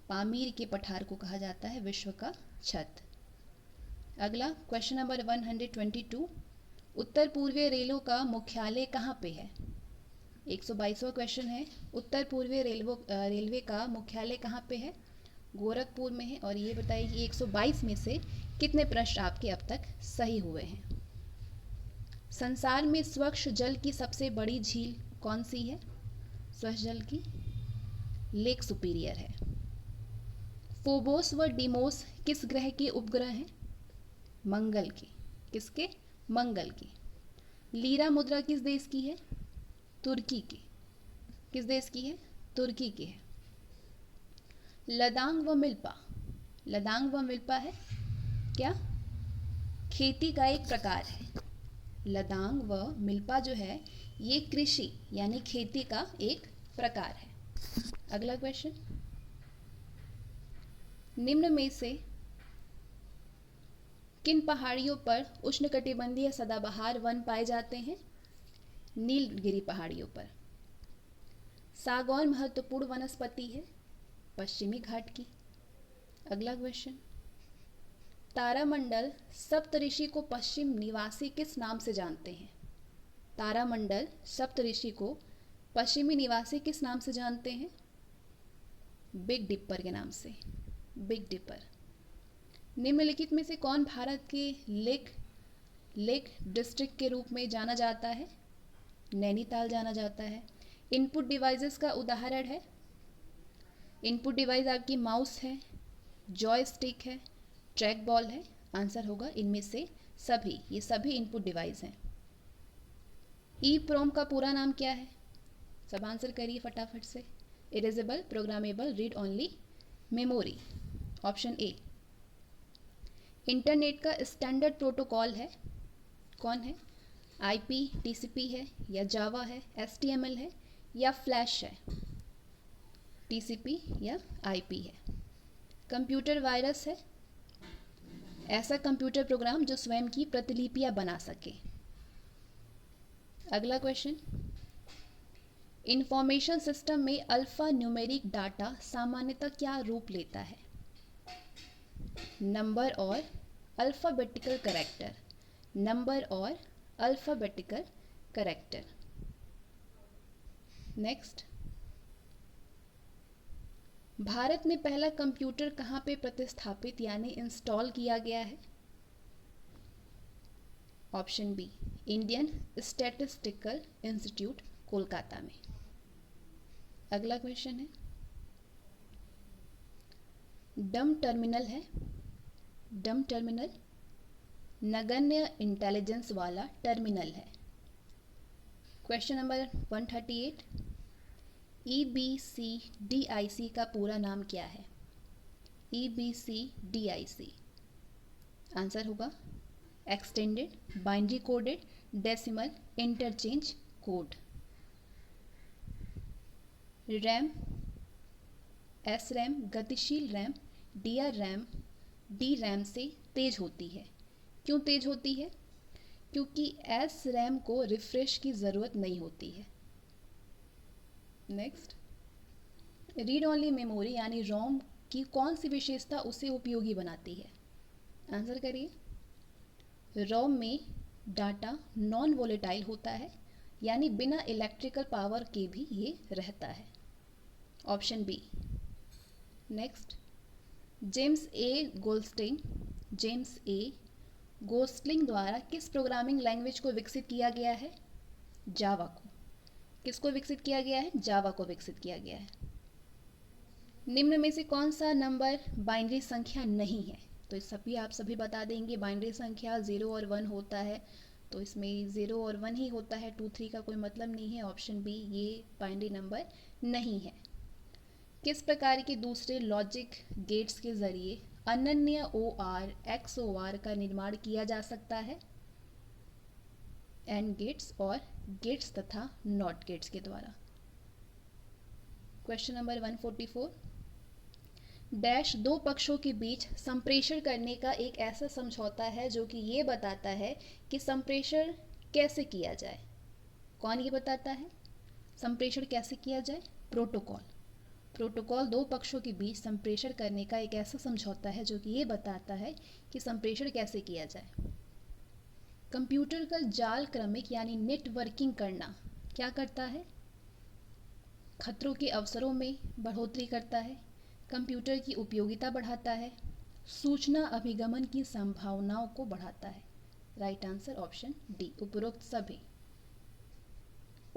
पामीर के पठार को कहा जाता है विश्व का छत। अगला क्वेश्चन नंबर 122, उत्तर पूर्वीय रेलों का मुख्यालय कहाँ पे है? 122वां क्वेश्चन है, उत्तर पूर्वीय रेलवे का मुख्यालय कहाँ पे है? गोरखपुर में है। और ये बताइए कि 122 में से कितने प्रश्न आपके अब तक सही हुए हैं? संसार में स्वच्छ जल की सबसे बड़ी झील कौन सी है? स्वच्छ जल की लेक सुपीरियर है। फोबोस व डिमोस किस ग्रह के उपग्रह हैं? मंगल के। किसके? मंगल के। लीरा मुद्रा किस देश की है? तुर्की की। किस देश की है? तुर्की की है। लदांग व मिल्पा, लदांग व मिल्पा है क्या? खेती का एक प्रकार है। लदांग व मिल्पा जो है ये कृषि यानी खेती का एक प्रकार है। अगला क्वेश्चन, निम्न में से किन पहाड़ियों पर उष्णकटिबंधीय सदाबहार वन पाए जाते हैं? नीलगिरी पहाड़ियों पर। सागौन महत्वपूर्ण वनस्पति है पश्चिमी घाट की। अगला क्वेश्चन, तारामंडल सप्तऋषि को पश्चिम निवासी किस नाम से जानते हैं? तारामंडल सप्तऋषि को पश्चिमी निवासी किस नाम से जानते हैं? बिग डिपर के नाम से। Big Dipper. निम्नलिखित में से कौन भारत के लेक डिस्ट्रिक्ट के रूप में जाना जाता है? नैनीताल जाना जाता है। इनपुट डिवाइसेस का उदाहरण है? इनपुट डिवाइस आपकी माउस है, जॉयस्टिक है, ट्रैक बॉल है। आंसर होगा इनमें से सभी। ये सभी इनपुट डिवाइस हैं। ई प्रोम का पूरा नाम क्या है? सब आंसर करिए फटाफट से। Erasable programmable read only memory. Option A. Internet का स्टैंडर्ड प्रोटोकॉल है कौन है? आईपी, टीसीपी है या जावा है, एचटीएमएल है या फ्लैश है? टीसीपी या आईपी है। कंप्यूटर वायरस है ऐसा कंप्यूटर प्रोग्राम जो स्वयं की प्रतिलिपियां बना सके। अगला क्वेश्चन, इंफॉर्मेशन सिस्टम में अल्फा न्यूमेरिक डाटा सामान्यतः क्या रूप लेता है? नंबर और अल्फ़ाबेटिकल कैरेक्टर। नंबर और अल्फ़ाबेटिकल कैरेक्टर। नेक्स्ट, भारत में पहला कंप्यूटर कहाँ पे प्रतिस्थापित यानी इंस्टॉल किया गया है? Option B, Indian Statistical Institute Kolkata में। अगला क्वेश्चन है, डम टर्मिनल है। डम टर्मिनल नगण्य इंटेलिजेंस वाला टर्मिनल है। क्वेश्चन नंबर 138, EBCDIC का पूरा नाम क्या है? EBCDIC आंसर होगा extended binary coded decimal interchange code. RAM, S RAM गतिशील रैम डी रैम से तेज होती है। क्यों तेज होती है? क्योंकि एस रैम को रिफ्रेश की ज़रूरत नहीं होती है। नेक्स्ट, रीड ओनली मेमोरी यानी रोम की कौन सी विशेषता उसे उपयोगी बनाती है? आंसर करिए। रोम में डाटा नॉन वोलेटाइल होता है यानी बिना इलेक्ट्रिकल पावर के भी ये रहता है। Option B. Next, James A Gosling द्वारा किस प्रोग्रामिंग लैंग्वेज को विकसित किया गया है? जावा को। किसको विकसित किया गया है? जावा को विकसित किया गया है। निम्न में से कौन सा नंबर बाइनरी संख्या नहीं है? तो इस सभी आप सभी बता देंगे। बाइनरी संख्या 0 और 1 होता है, तो इसमें 0 और 1 ही होता है, 2 3 का कोई मतलब नहीं है। ऑप्शन बी ये बाइनरी नंबर नहीं है। किस प्रकार के दूसरे लॉजिक गेट्स के जरिए अनन्य OR XOR का निर्माण किया जा सकता है? एंड गेट्स और गेट्स तथा नॉट गेट्स के द्वारा। क्वेश्चन नंबर 144, डैश दो पक्षों के बीच संप्रेषण करने का एक ऐसा समझौता है जो कि ये बताता है कि संप्रेषण कैसे किया जाए। कौन ये बताता है संप्रेषण कैसे किया जाए? प्रोटोकॉल दो पक्षों के बीच संप्रेषण करने का एक ऐसा समझौता है जो कि ये बताता है कि संप्रेषण कैसे किया जाए। कंप्यूटर का जाल क्रमिक यानी नेटवर्किंग करना क्या करता है? खतरों के अवसरों में बढ़ोतरी करता है, कंप्यूटर की उपयोगिता बढ़ाता है, सूचना अभिगमन की संभावनाओं को बढ़ाता है। राइट आंसर ऑप्शन डी, उपरोक्त सभी।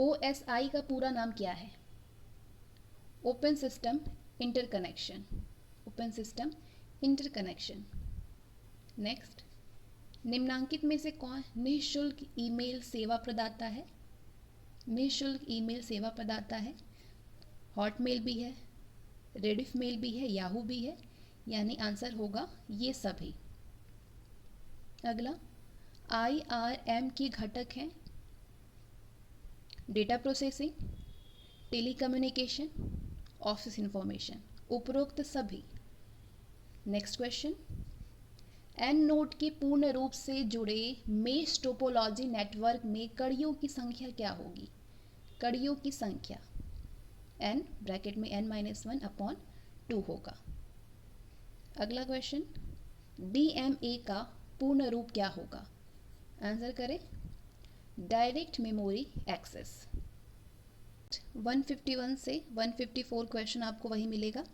OSI का पूरा नाम क्या है? Open system interconnection, open system interconnection. Next, निम्नांकित में से कौन निःशुल्क ईमेल सेवा प्रदाता है? निःशुल्क ईमेल सेवा प्रदाता है, हॉटमेल भी है, रेडिफ मेल भी है, याहू भी है, यानी आंसर होगा ये सभी। अगला, IRM के घटक हैं data processing, telecommunication, office information, उपरोक्त सभी। नेक्स्ट क्वेश्चन, एन नोड के पूर्ण रूप से जुड़े मेश टोपोलॉजी नेटवर्क में कड़ियों की संख्या क्या होगी? कड़ियों की संख्या n ब्रैकेट में n-1/2 होगा। अगला क्वेश्चन, DMA का पूर्ण रूप क्या होगा? आंसर करें, डायरेक्ट मेमोरी एक्सेस। 151 से 154 क्वेश्चन आपको वही मिलेगा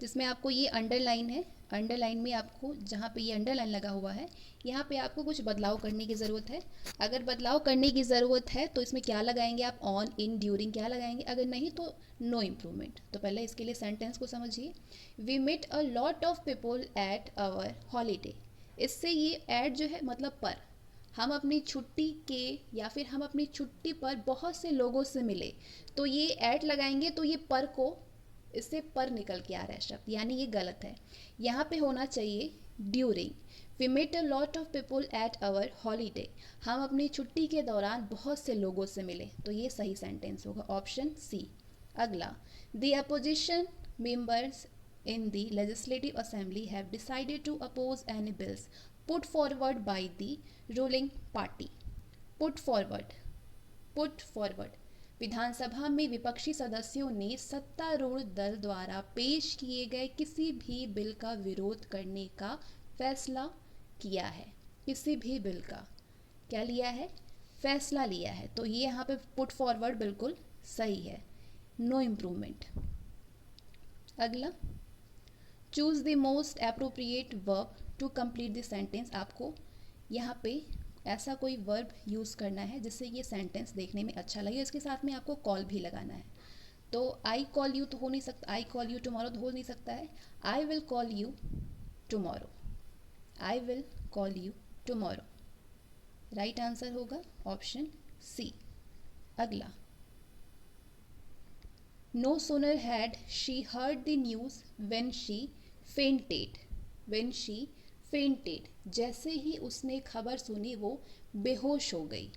जिसमें आपको ये अंडरलाइन है, अंडरलाइन में आपको जहाँ पे ये अंडरलाइन लगा हुआ है यहाँ पे आपको कुछ बदलाव करने की ज़रूरत है। अगर बदलाव करने की ज़रूरत है तो इसमें क्या लगाएंगे आप? ऑन, इन, ड्यूरिंग क्या लगाएंगे? अगर नहीं तो नो इम्प्रूवमेंट। तो पहले इसके लिए सेंटेंस को समझिए। We met a lot of people at our holiday. इससे ये एट जो है मतलब पर, हम अपनी छुट्टी के या फिर हम अपनी छुट्टी पर बहुत से लोगों से मिले, तो ये एट लगाएंगे तो ये पर को, इससे पर निकल के आ रहा है शब्द, यानी ये गलत है। यहाँ पे होना चाहिए during. We met a lot of people at our holiday, हम अपनी छुट्टी के दौरान बहुत से लोगों से मिले, तो ये सही सेंटेंस होगा ऑप्शन सी। अगला, the opposition members in the legislative assembly have decided to oppose any bills put forward by the ruling party. Put forward विधानसभा में विपक्षी सदस्यों ने सत्तारूढ़ दल द्वारा पेश किए गए किसी भी बिल का विरोध करने का फैसला किया है। किसी भी बिल का क्या लिया है? फैसला लिया है। तो ये यहाँ पे पुट फॉरवर्ड बिल्कुल सही है, नो इम्प्रूवमेंट। अगला, choose the most appropriate verb to complete the sentence. आपको यहाँ पे ऐसा कोई वर्ब यूज़ करना है जिससे ये सेंटेंस देखने में अच्छा लगे। इसके साथ में आपको कॉल भी लगाना है। तो आई कॉल यू तो हो नहीं सकता, आई कॉल यू टुमारो तो हो नहीं सकता है। I will call you tomorrow, I will call you tomorrow. Right answer होगा ऑप्शन सी। अगला, no sooner had she heard the news when she fainted, when she fainted, जैसे ही उसने खबर सुनी वो बेहोश हो गई,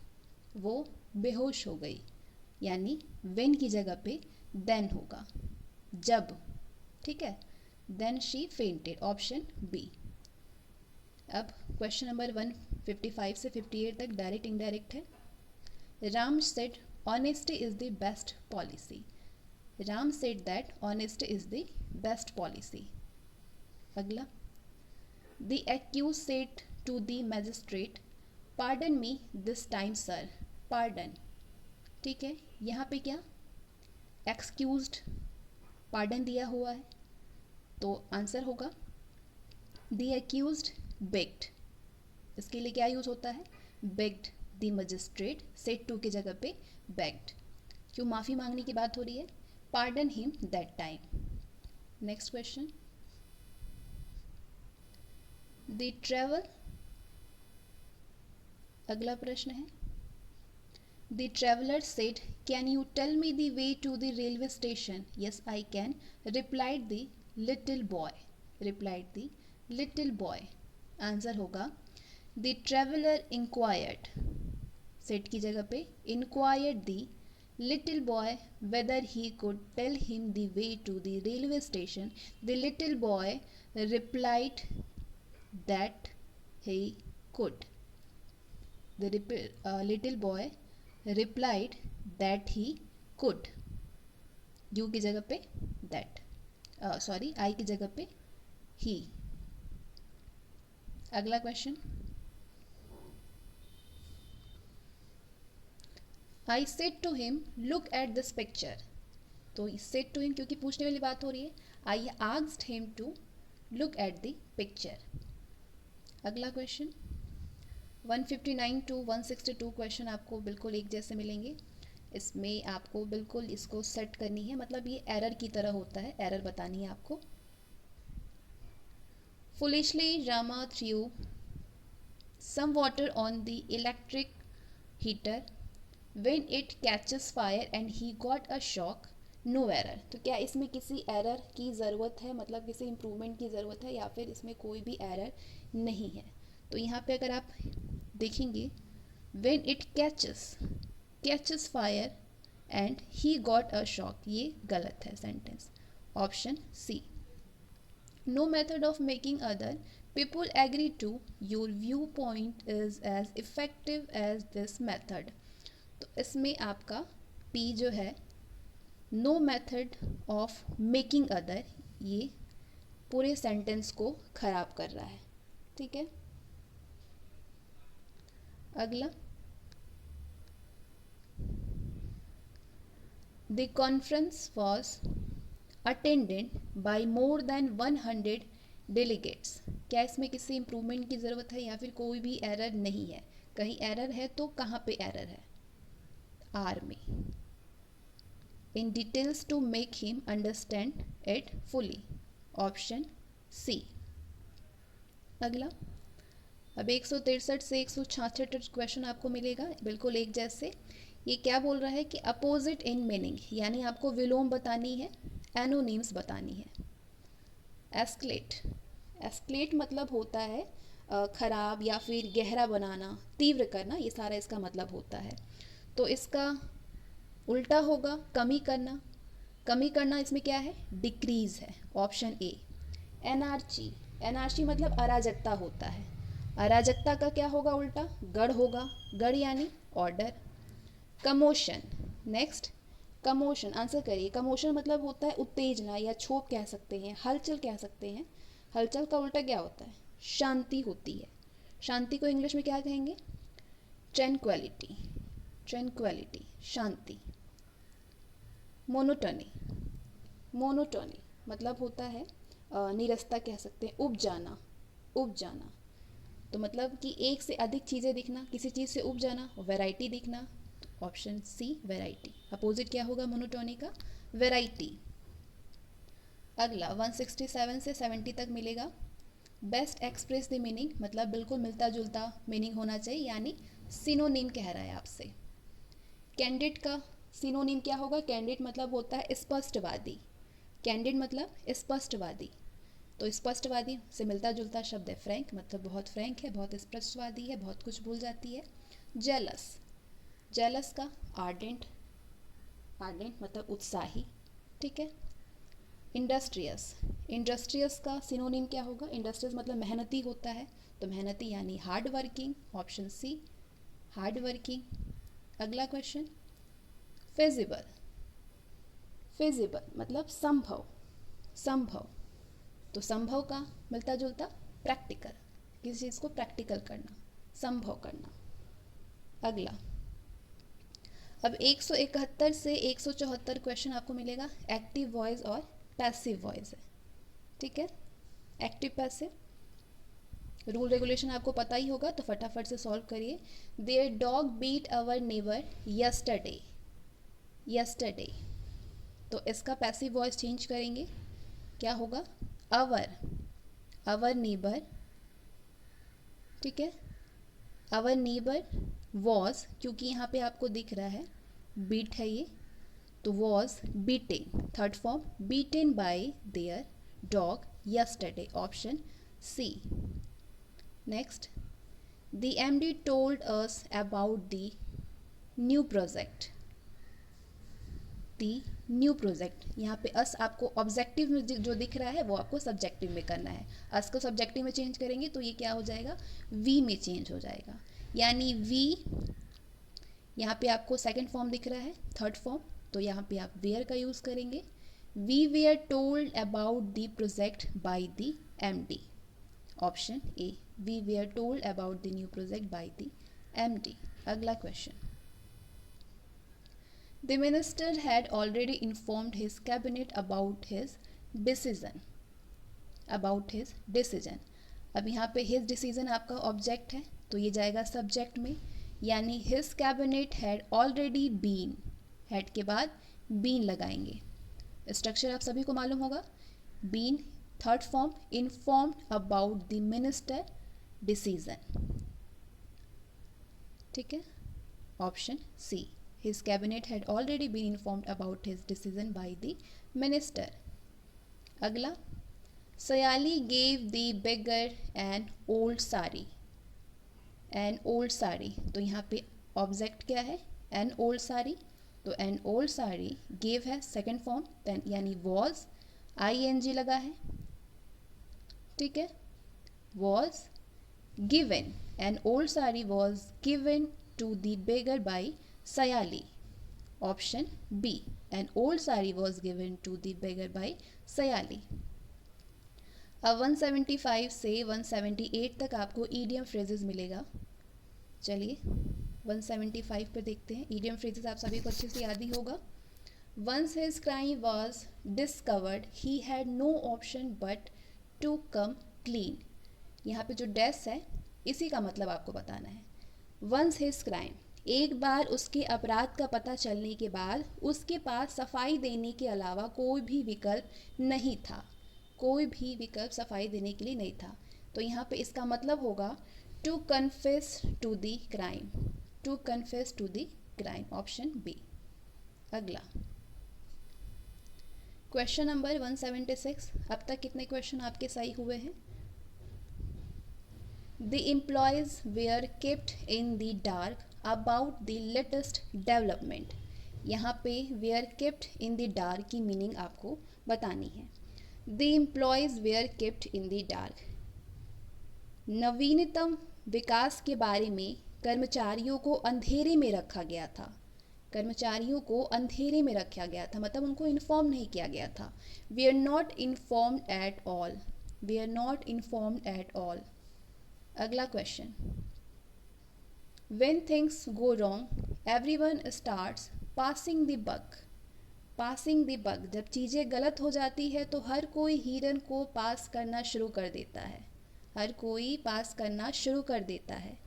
वो बेहोश हो गई, यानी व्हेन की जगह पे देन होगा, जब। ठीक है, then she fainted, option B. अब क्वेश्चन नंबर 155 से 58 तक डायरेक्ट इनडायरेक्ट है। Ram said honesty is the best policy. Ram said that honesty is the best policy. अगला, the accused said to the magistrate pardon me this time sir. Pardon, ठीक है, यहाँ पे क्या एक्सक्यूज्ड पार्डन दिया हुआ है, तो आंसर होगा द एक्यूज्ड बेग्ड। इसके लिए क्या यूज होता है? Begged the magistrate, said to की जगह पे बेग्ड। क्यों? माफ़ी मांगने की बात हो रही है। Pardon him that time. Next question, the travel, अगला प्रश्न है, the traveller said can you tell me the way to the railway station? Yes I can, replied the little boy, replied the little boy. Answer होगा the traveller enquired, said की जगह पे enquired the little boy whether he could tell him the way to the railway station. The little boy replied that he could. The little boy replied that he could. You की जगह पे that, sorry I की जगह पे he। अगला question, I said to him look at this picture। तो said to him क्योंकि पूछने वाली बात हो रही है, I asked him to look at the picture। अगला क्वेश्चन, 159 टू 162 क्वेश्चन आपको बिल्कुल एक जैसे मिलेंगे। इसमें आपको बिल्कुल इसको सेट करनी है, मतलब ये एरर की तरह होता है, एरर बतानी है आपको। Foolishly Rama threw some water on the electric heater. When it catches fire and he got a shock, no error। तो क्या इसमें किसी एरर की ज़रूरत है, मतलब किसी इम्प्रूवमेंट की ज़रूरत है, या फिर इसमें कोई भी एरर नहीं है? तो यहाँ पे अगर आप देखेंगे, when it catches fire and he got a shock, ये गलत है sentence. Option C. No method of making other people agree to your viewpoint is as effective as this method। तो इसमें आपका P जो है, no method of making other, ये पूरे सेंटेंस को खराब कर रहा है। ठीक है, अगला, The conference was attended by more than 100 delegates। क्या इसमें किसी इम्प्रूवमेंट की ज़रूरत है, या फिर कोई भी एरर नहीं है? कहीं एरर है तो कहाँ पे एरर है? आर में। In details to make him understand it fully. Option C. अगला, अब 163 से 166 क्वेश्चन आपको मिलेगा बिल्कुल एक जैसे। ये क्या बोल रहा है कि अपोजिट इन मीनिंग, यानी आपको विलोम बतानी है, एनोनिम्स बतानी है। एस्केलेट मतलब होता है खराब या फिर गहरा बनाना, तीव्र करना, ये सारा इसका मतलब होता है। तो इसका उल्टा होगा कमी करना। कमी करना इसमें क्या है? डिक्रीज है। Option A. एनार्ची मतलब अराजकता होता है। अराजकता का क्या होगा उल्टा? गढ़ होगा। गढ़ यानी order. Commotion, next, commotion, answer करिए। कमोशन मतलब होता है उत्तेजना या क्षोभ कह सकते हैं, हलचल कह सकते हैं। हलचल का उल्टा क्या होता है? शांति होती है। शांति को इंग्लिश में क्या कहेंगे? ट्रैंक्विलिटी। शांति। मोनोटोनी मतलब होता है नीरसता कह सकते हैं, उब जाना। तो मतलब कि एक से अधिक चीज़ें दिखना, किसी चीज़ से उब जाना, वैरायटी दिखना। Option C, variety. अपोजिट क्या होगा मोनोटोनी का? वैरायटी। अगला 167 से 70 तक मिलेगा। बेस्ट एक्सप्रेस द मीनिंग, मतलब बिल्कुल मिलता जुलता मीनिंग होना चाहिए, यानी सिनोनिम कह रहा है आपसे। कैंडिड का सिनोनिम क्या होगा? कैंडिड मतलब होता है स्पष्टवादी। कैंडिड मतलब स्पष्टवादी। तो स्पष्टवादी से मिलता जुलता शब्द है फ्रैंक, मतलब बहुत फ्रैंक है, बहुत स्पष्टवादी है, बहुत कुछ भूल जाती है। जेलस का आर्डेंट मतलब उत्साही। ठीक है। इंडस्ट्रियस का सिनोनिम क्या होगा? इंडस्ट्रियस मतलब मेहनती होता है, तो मेहनती यानी hard working. Option C, hard working. अगला क्वेश्चन, फिजिबल मतलब संभव। तो संभव का मिलता जुलता प्रैक्टिकल, किसी चीज़ को प्रैक्टिकल करना, संभव करना। अगला, अब 171 से 174 क्वेश्चन आपको मिलेगा। एक्टिव वॉइस और पैसिव वॉइस है। ठीक है, एक्टिव पैसिव रूल रेगुलेशन आपको पता ही होगा, तो फटाफट से सॉल्व करिए। Their dog beat our neighbour yesterday. तो इसका पैसिव वॉइस चेंज करेंगे, क्या होगा? Our neighbour. ठीक है, अवर नेबर वॉज, क्योंकि यहाँ पे आपको दिख रहा है बीट है ये, तो was beating, third form, beaten by their dog yesterday. Option C. Next, the MD told us about the new project. यहाँ पे अस आपको ऑब्जेक्टिव में जो दिख रहा है वो आपको सब्जेक्टिव में करना है। अस को सब्जेक्टिव में चेंज करेंगे तो ये क्या हो जाएगा? वी में चेंज हो जाएगा, यानी वी, यहाँ पे आपको सेकंड फॉर्म दिख रहा है, थर्ड फॉर्म, तो यहाँ पे आप वेयर का यूज़ करेंगे। We were told about the project by the MD. Option A, we were told about the new project by the MD. अगला question, The minister had already informed his cabinet about his decision. अब यहाँ पे his decision आपका object है, तो ये जाएगा subject में, यानी his cabinet had already been, had के बाद बीन लगाएंगे। स्ट्रक्चर आप सभी को मालूम होगा। Been, third form, informed about the minister decision. ठीक है, option C, his cabinet had already been informed about his decision by the minister. अगला, Sayali gave the beggar an old sari, an old sari, तो यहाँ पे ऑब्जेक्ट क्या है, एन ओल्ड साड़ी, तो an old sari, gave है सेकेंड फॉर्म यानी वॉज, ING लगा है। ठीक है, was given, an old sari was given to the beggar by Sayali. Option B, an old sari was given to the beggar by Sayali. अब 175 से 178 तक आपको ईडियम फ्रेजेस मिलेगा। चलिए 175 पे देखते हैं। ईडियम फ्रेजेस आप सभी को अच्छे से याद ही होगा। Once his crime was discovered he had no option but to come clean. यहाँ पे जो डेस है इसी का मतलब आपको बताना है। वंस हिज क्राइम, एक बार उसके अपराध का पता चलने के बाद उसके पास सफाई देने के अलावा कोई भी विकल्प नहीं था, कोई भी विकल्प सफाई देने के लिए नहीं था। तो यहाँ पे इसका मतलब होगा to confess to the crime, to confess to the crime, option B. अगला क्वेश्चन नंबर 176। अब तक कितने क्वेश्चन आपके सही हुए हैं? The employees were kept in the dark about the latest development. यहाँ पे were kept in the dark की मीनिंग आपको बतानी है। The employees were kept in the dark, नवीनतम विकास के बारे में कर्मचारियों को अंधेरे में रखा गया था, कर्मचारियों को अंधेरे में रखा गया था, मतलब उनको इन्फॉर्म नहीं किया गया था। We are not informed at all, we are not informed at all. अगला question, when things go wrong everyone starts passing the buck, passing the buck, जब चीज़ें गलत हो जाती है तो हर कोई हिरन को पास करना शुरू कर देता है, हर कोई पास करना शुरू कर देता है,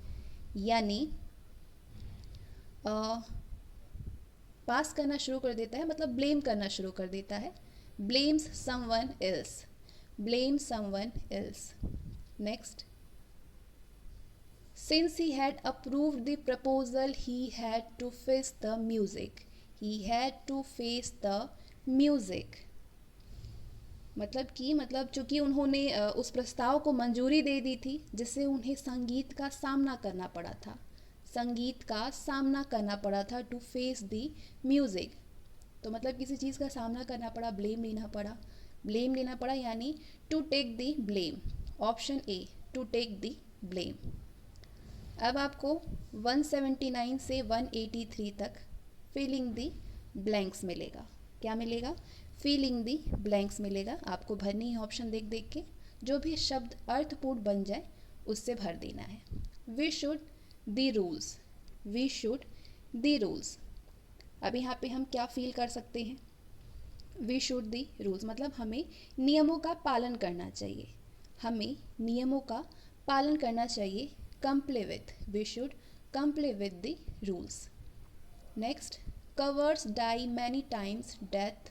यानी पास करना शुरू कर देता है मतलब ब्लेम करना शुरू कर देता है। Blames someone else, blame someone else. Next, since he had approved the proposal he had to face the music, he had to face the music, मतलब चूंकि उन्होंने उस प्रस्ताव को मंजूरी दे दी थी जिससे उन्हें संगीत का सामना करना पड़ा था, संगीत का सामना करना पड़ा था, टू फेस द म्यूजिक, तो मतलब किसी चीज़ का सामना करना पड़ा, ब्लेम लेना पड़ा, ब्लेम लेना पड़ा यानी to take the blame, option A, to take the blame. अब आपको 179 से 183 तक फिलिंग द ब्लैंक्स मिलेगा। क्या मिलेगा? फिलिंग द ब्लैंक्स मिलेगा। आपको भरनी है ऑप्शन देख देख के, जो भी शब्द अर्थपूर्ण बन जाए उससे भर देना है। We should the rules, we should the rules. अब यहाँ पे हम क्या फील कर सकते हैं? वी शुड द रूल्स मतलब हमें नियमों का पालन करना चाहिए, हमें नियमों का पालन करना चाहिए। Comply with, we should comply with the rules. Next, cowards die many times death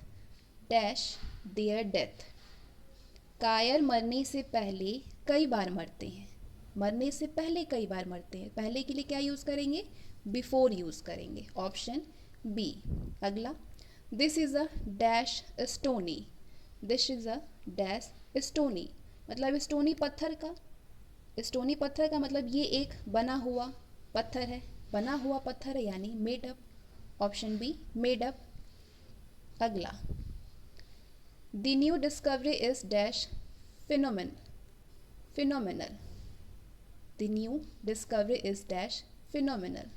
dash their death. कायर मरने से पहले कई बार मरते हैं, मरने से पहले कई बार मरते हैं। पहले के लिए क्या यूज़ करेंगे? बिफोर यूज़ करेंगे, ऑप्शन बी। अगला, this is a dash stony, this is a dash stony मतलब स्टोनी पत्थर का, स्टोनी पत्थर का मतलब ये एक बना हुआ पत्थर है, बना हुआ पत्थर है यानी made up, option B made up. अगला, the new discovery is dash phenomenon, phenomenal, the new discovery is dash phenomenal.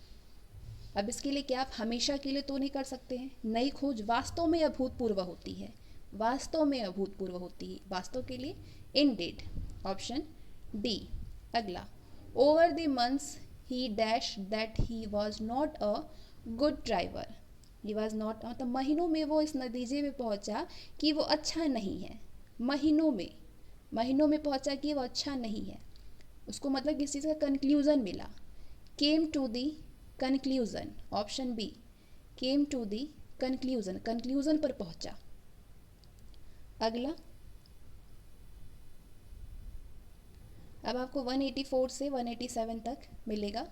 अब इसके लिए क्या आप हमेशा के लिए तो नहीं कर सकते हैं, नई खोज वास्तव में अभूतपूर्व होती है, वास्तव में अभूतपूर्व होती है, वास्तव के लिए इंडेड, ऑप्शन डी। अगला, over the months he dash that he was not a good driver, he was not, मतलब महीनों में वो इस नतीजे में पहुंचा कि वो अच्छा नहीं है, महीनों में पहुंचा कि वो अच्छा नहीं है। उसको मतलब किसी चीज़ का कंक्लूजन मिला। Came to the conclusion, option B, came to the conclusion, conclusion पर पहुंचा। अगला, अब आपको 184 से 187 तक मिलेगा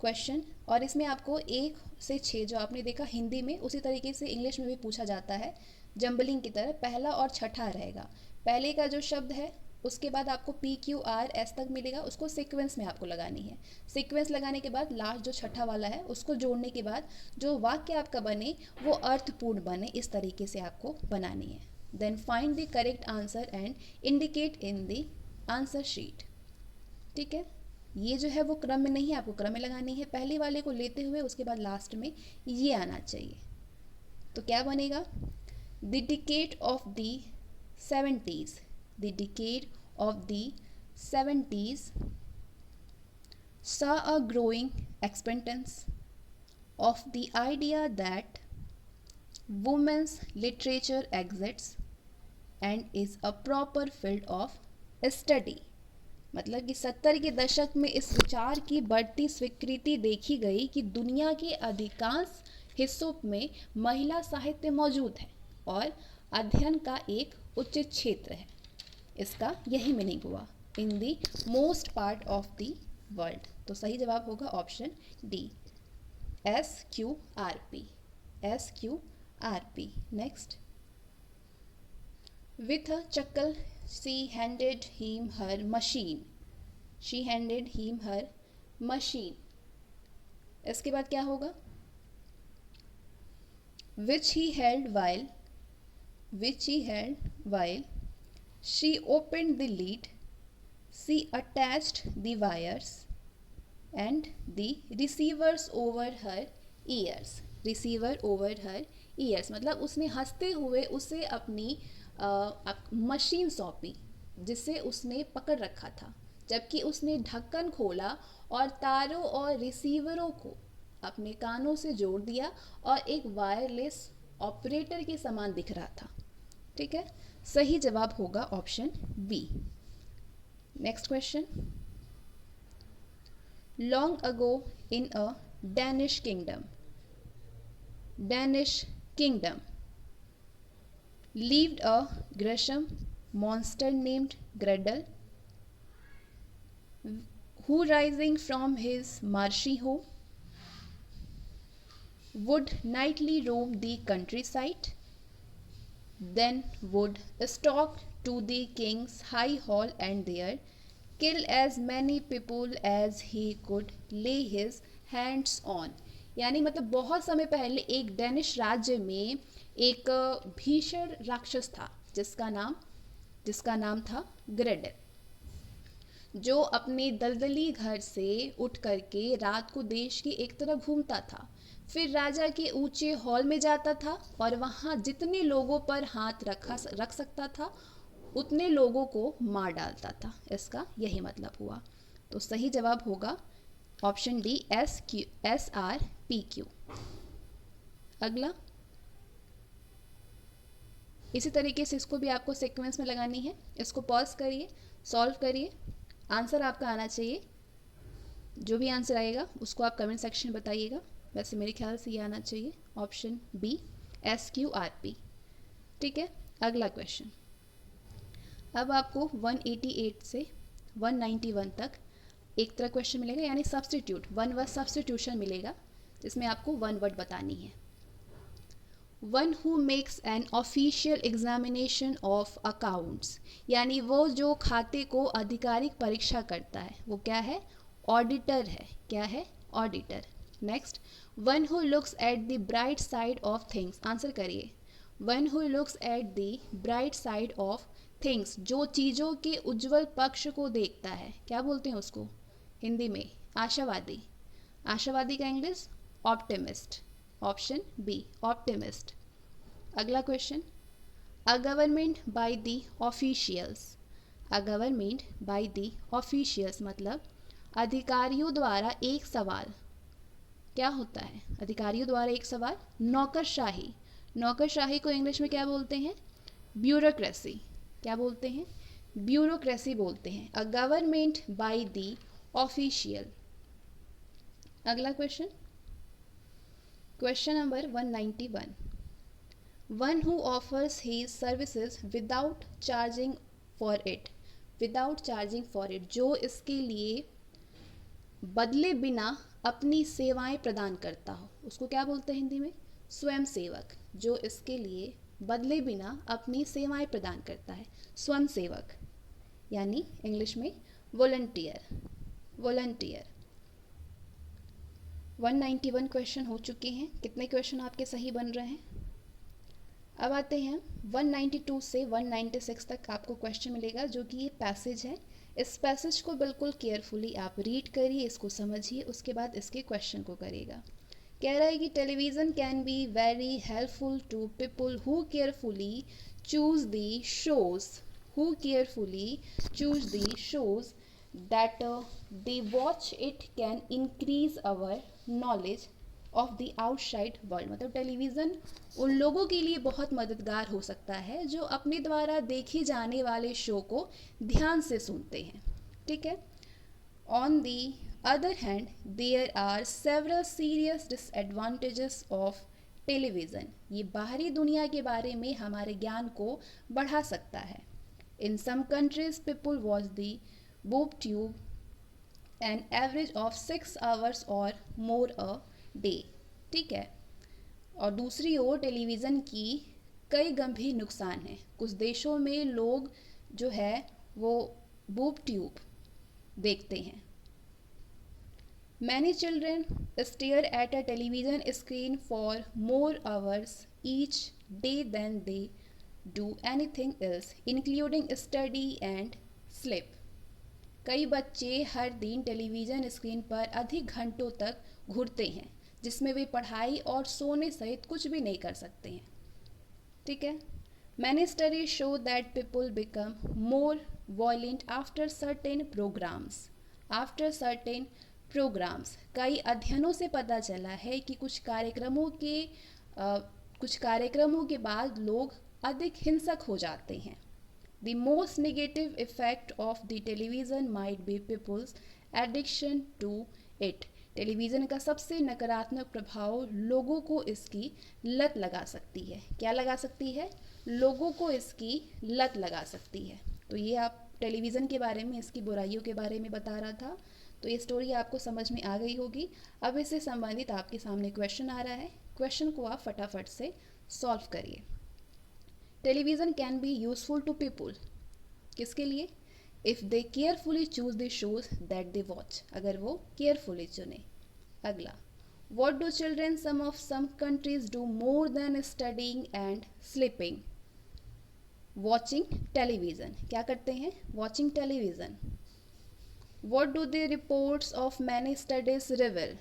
क्वेश्चन, और इसमें आपको 1 से 6 जो आपने देखा हिंदी में उसी तरीके से इंग्लिश में भी पूछा जाता है, जंबलिंग की तरह। पहला और छठा रहेगा, पहले का जो शब्द है उसके बाद आपको PQRS तक मिलेगा, उसको सीक्वेंस में आपको लगानी है। सीक्वेंस लगाने के बाद लास्ट जो छठा वाला है उसको जोड़ने के बाद जो वाक्य आपका बने वो अर्थपूर्ण बने, इस तरीके से आपको बनानी है। Then find the correct answer and indicate in the answer sheet. ठीक है, ये जो है वो क्रम में नहीं है, आपको क्रम में लगानी है, पहले वाले को लेते हुए उसके बाद लास्ट में ये आना चाहिए। तो क्या बनेगा, the decade of the 70s, the decade of the 70s saw a growing acceptance of the idea that women's literature exists and is a proper field of study। मतलब कि 70 के दशक में इस विचार की बढ़ती स्वीकृति देखी गई कि दुनिया के अधिकांश हिस्सों में महिला साहित्य मौजूद है और अध्ययन का एक उचित क्षेत्र है। इसका यही मीनिंग हुआ, in the most part of the world. तो सही जवाब होगा option D, SQRP, SQRP। Next, with a chuckle she handed him her machine, she handed him her machine। इसके बाद क्या होगा, which he held while she opened the lid, she attached the wires and the receivers over her ears, receiver over her ears। मतलब उसने हंसते हुए उसे अपनी मशीन सौंपी जिसे उसने पकड़ रखा था, जबकि उसने ढक्कन खोला और तारों और रिसीवरों को अपने कानों से जोड़ दिया और एक वायरलेस ऑपरेटर के समान दिख रहा था। ठीक है, सही जवाब होगा option B. Next question, long ago in a Danish kingdom, Danish kingdom lived a gruesome monster named Gretel, who rising from his marshy home would nightly roam the countryside, then would stalk to the king's high hall and there kill as many people as he could lay his hands on। यानी मतलब बहुत समय पहले एक Danish राज्य में एक भीषण राक्षस था जिसका नाम था ग्रेडल, जो अपने दलदली घर से उठ करके रात को देश की एक तरफ घूमता था, फिर राजा के ऊंचे हॉल में जाता था और वहां जितने लोगों पर हाथ रख सकता था उतने लोगों को मार डालता था। इसका यही मतलब हुआ। तो सही जवाब होगा ऑप्शन डी, SRPQ। अगला, इसी तरीके से इसको भी आपको सीक्वेंस में लगानी है। इसको पॉज करिए, सॉल्व करिए, आंसर आपका आना चाहिए। जो भी आंसर आएगा उसको आप कमेंट सेक्शन में बताइएगा। वैसे मेरे ख्याल से ये आना चाहिए ऑप्शन बी, SQRP। ठीक है, अगला क्वेश्चन, अब आपको 188 से 191 तक एक तरह क्वेश्चन मिलेगा, यानी सब्स्टिट्यूट, वन वर्ड सब्स्टिट्यूशन मिलेगा, जिसमें आपको वन वर्ड बतानी है। One who makes an official examination of accounts, यानी वो जो खाते को आधिकारिक परीक्षा करता है वो क्या है, ऑडिटर है। क्या है, auditor. Next, one who looks at the bright side of things, answer करिए। One who looks at the bright side of things, जो चीज़ों के उज्जवल पक्ष को देखता है, क्या बोलते हैं उसको हिंदी में, आशावादी। आशावादी का English optimist, option B, optimist. अगला question, a government by the officials, a government by the officials मतलब अधिकारियों द्वारा एक सवाल, क्या होता है, अधिकारियों द्वारा एक सवाल, नौकरशाही। नौकरशाही को इंग्लिश में क्या बोलते हैं, ब्यूरोक्रेसी। क्या बोलते हैं, ब्यूरोक्रेसी बोलते हैं। A government by the official. अगला question, question number 191। One who offers his services without charging for it. Without charging for it, जो इसके लिए बदले बिना अपनी सेवाएं प्रदान करता हो, उसको क्या बोलते हैं हिंदी में? स्वयं सेवक। जो इसके लिए बदले बिना अपनी सेवाएं प्रदान करता है, स्वयं सेवक, यानी इंग्लिश में वॉलंटियर। वॉलंटियर। 191 क्वेश्चन हो चुके हैं। कितने क्वेश्चन आपके सही बन रहे हैं? अब आते हैं 192 से 196 तक आपको क्वेश्चन मिलेगा, जो कि ये पैसेज है। इस पैसेज को बिल्कुल केयरफुली आप रीड करिए, इसको समझिए, उसके बाद इसके क्वेश्चन को करिएगा। कह रहा है कि television can be very helpful to people who carefully choose the shows, who carefully choose the shows that they watch. It can increase our knowledge of the outside world। मतलब टेलीविज़न उन लोगों के लिए बहुत मददगार हो सकता है जो अपने द्वारा देखे जाने वाले शो को ध्यान से सुनते हैं, ठीक है। On the other hand there are several serious disadvantages of television. ये बाहरी दुनिया के बारे में हमारे ज्ञान को बढ़ा सकता है। In some countries people watch the boob tube an average of 6 hours or more a day, ठीक है। और दूसरी ओर टेलीविज़न की कई गंभीर नुकसान हैं। कुछ देशों में लोग जो है वो बूब ट्यूब देखते हैं। Many children stare at a television screen for more hours each day than they do anything else, including study and sleep। कई बच्चे हर दिन टेलीविज़न स्क्रीन पर अधिक घंटों तक घूरते हैं, जिसमें वे पढ़ाई और सोने सहित कुछ भी नहीं कर सकते हैं, ठीक है। Many studies show that people become more violent after certain programs. After certain programs, कई अध्ययनों से पता चला है कि कुछ कार्यक्रमों के बाद लोग अधिक हिंसक हो जाते हैं। The most negative effect of the television might be people's addiction to it। Television का सबसे नकारात्मक प्रभाव लोगों को इसकी लत लगा सकती है। क्या लगा सकती है? लोगों को इसकी लत लगा सकती है। तो ये आप टेलीविज़न के बारे में, इसकी बुराइयों के बारे में बता रहा था। तो ये स्टोरी आपको समझ में आ गई होगी। अब इससे संबंधित आपके सामने क्वेश्चन आ रहा है। क्वेश्चन को आप फटाफट से सॉल्व करिए। Television can be useful to people, किसके लिए? If they carefully choose the shows that they watch, अगर वो केयरफुली चुने। अगला, what do children some of some countries do more than studying and sleeping? Watching television. क्या करते हैं? Watching television. What do the reports of many studies reveal?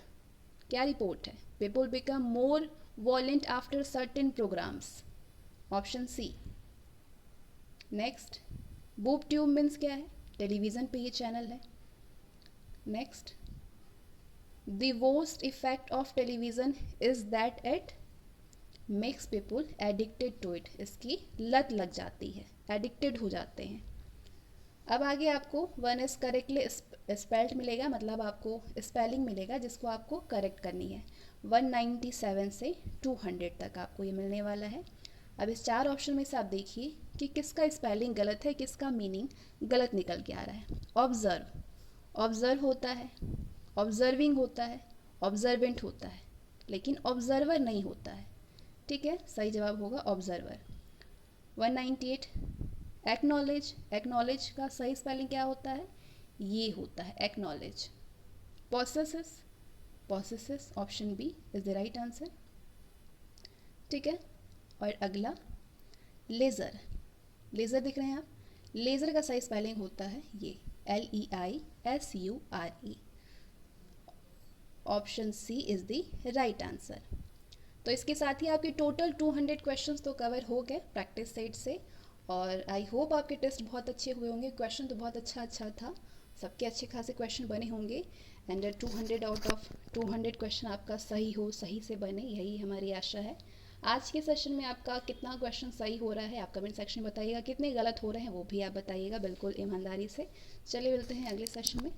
क्या report है? People become more violent after certain programmes. Option C. Next, boob tube means क्या है? Television पे ये channel है। Next, the worst effect of television is that it makes people addicted to it. इसकी लत लग जाती है, एडिक्टेड हो जाते हैं। अब आगे आपको वन इज करेक्टली स्पेल्ड मिलेगा, मतलब आपको स्पेलिंग मिलेगा जिसको आपको करेक्ट करनी है। 197 से 200 तक आपको ये मिलने वाला है। अब इस 4 ऑप्शन में से आप देखिए कि किसका स्पेलिंग गलत है, किसका मीनिंग गलत निकल के आ रहा है। ऑब्जर्व, ऑब्जर्व होता है, ऑब्जर्विंग होता है, ऑब्जर्वेंट होता है, लेकिन ऑब्जर्वर नहीं होता है, ठीक है। सही जवाब होगा ऑब्जर्वर। 198, एक्नॉलेज, एक्नॉलेज का सही स्पेलिंग क्या होता है? ये होता है acknowledge. Possesses, possesses, option B is the right answer, ठीक है। और अगला, लेज़र, लेज़र दिख रहे हैं आप? लेज़र का सही स्पेलिंग होता है ये LEISURE। Option C is the right answer. तो इसके साथ ही आपके टोटल 200 क्वेश्चंस तो कवर हो गए प्रैक्टिस सेट से। और आई होप आपके टेस्ट बहुत अच्छे हुए होंगे। क्वेश्चन तो बहुत अच्छा था, सबके अच्छे खासे क्वेश्चन बने होंगे। एंड 200 आउट ऑफ 200 क्वेश्चन आपका सही हो, सही से बने, यही हमारी आशा है। आज के सेशन में आपका कितना क्वेश्चन सही हो रहा है आप कमेंट सेक्शन में बताइएगा, कितने गलत हो रहे हैं वो भी आप बताइएगा बिल्कुल ईमानदारी से। चलिए मिलते हैं अगले सेशन में।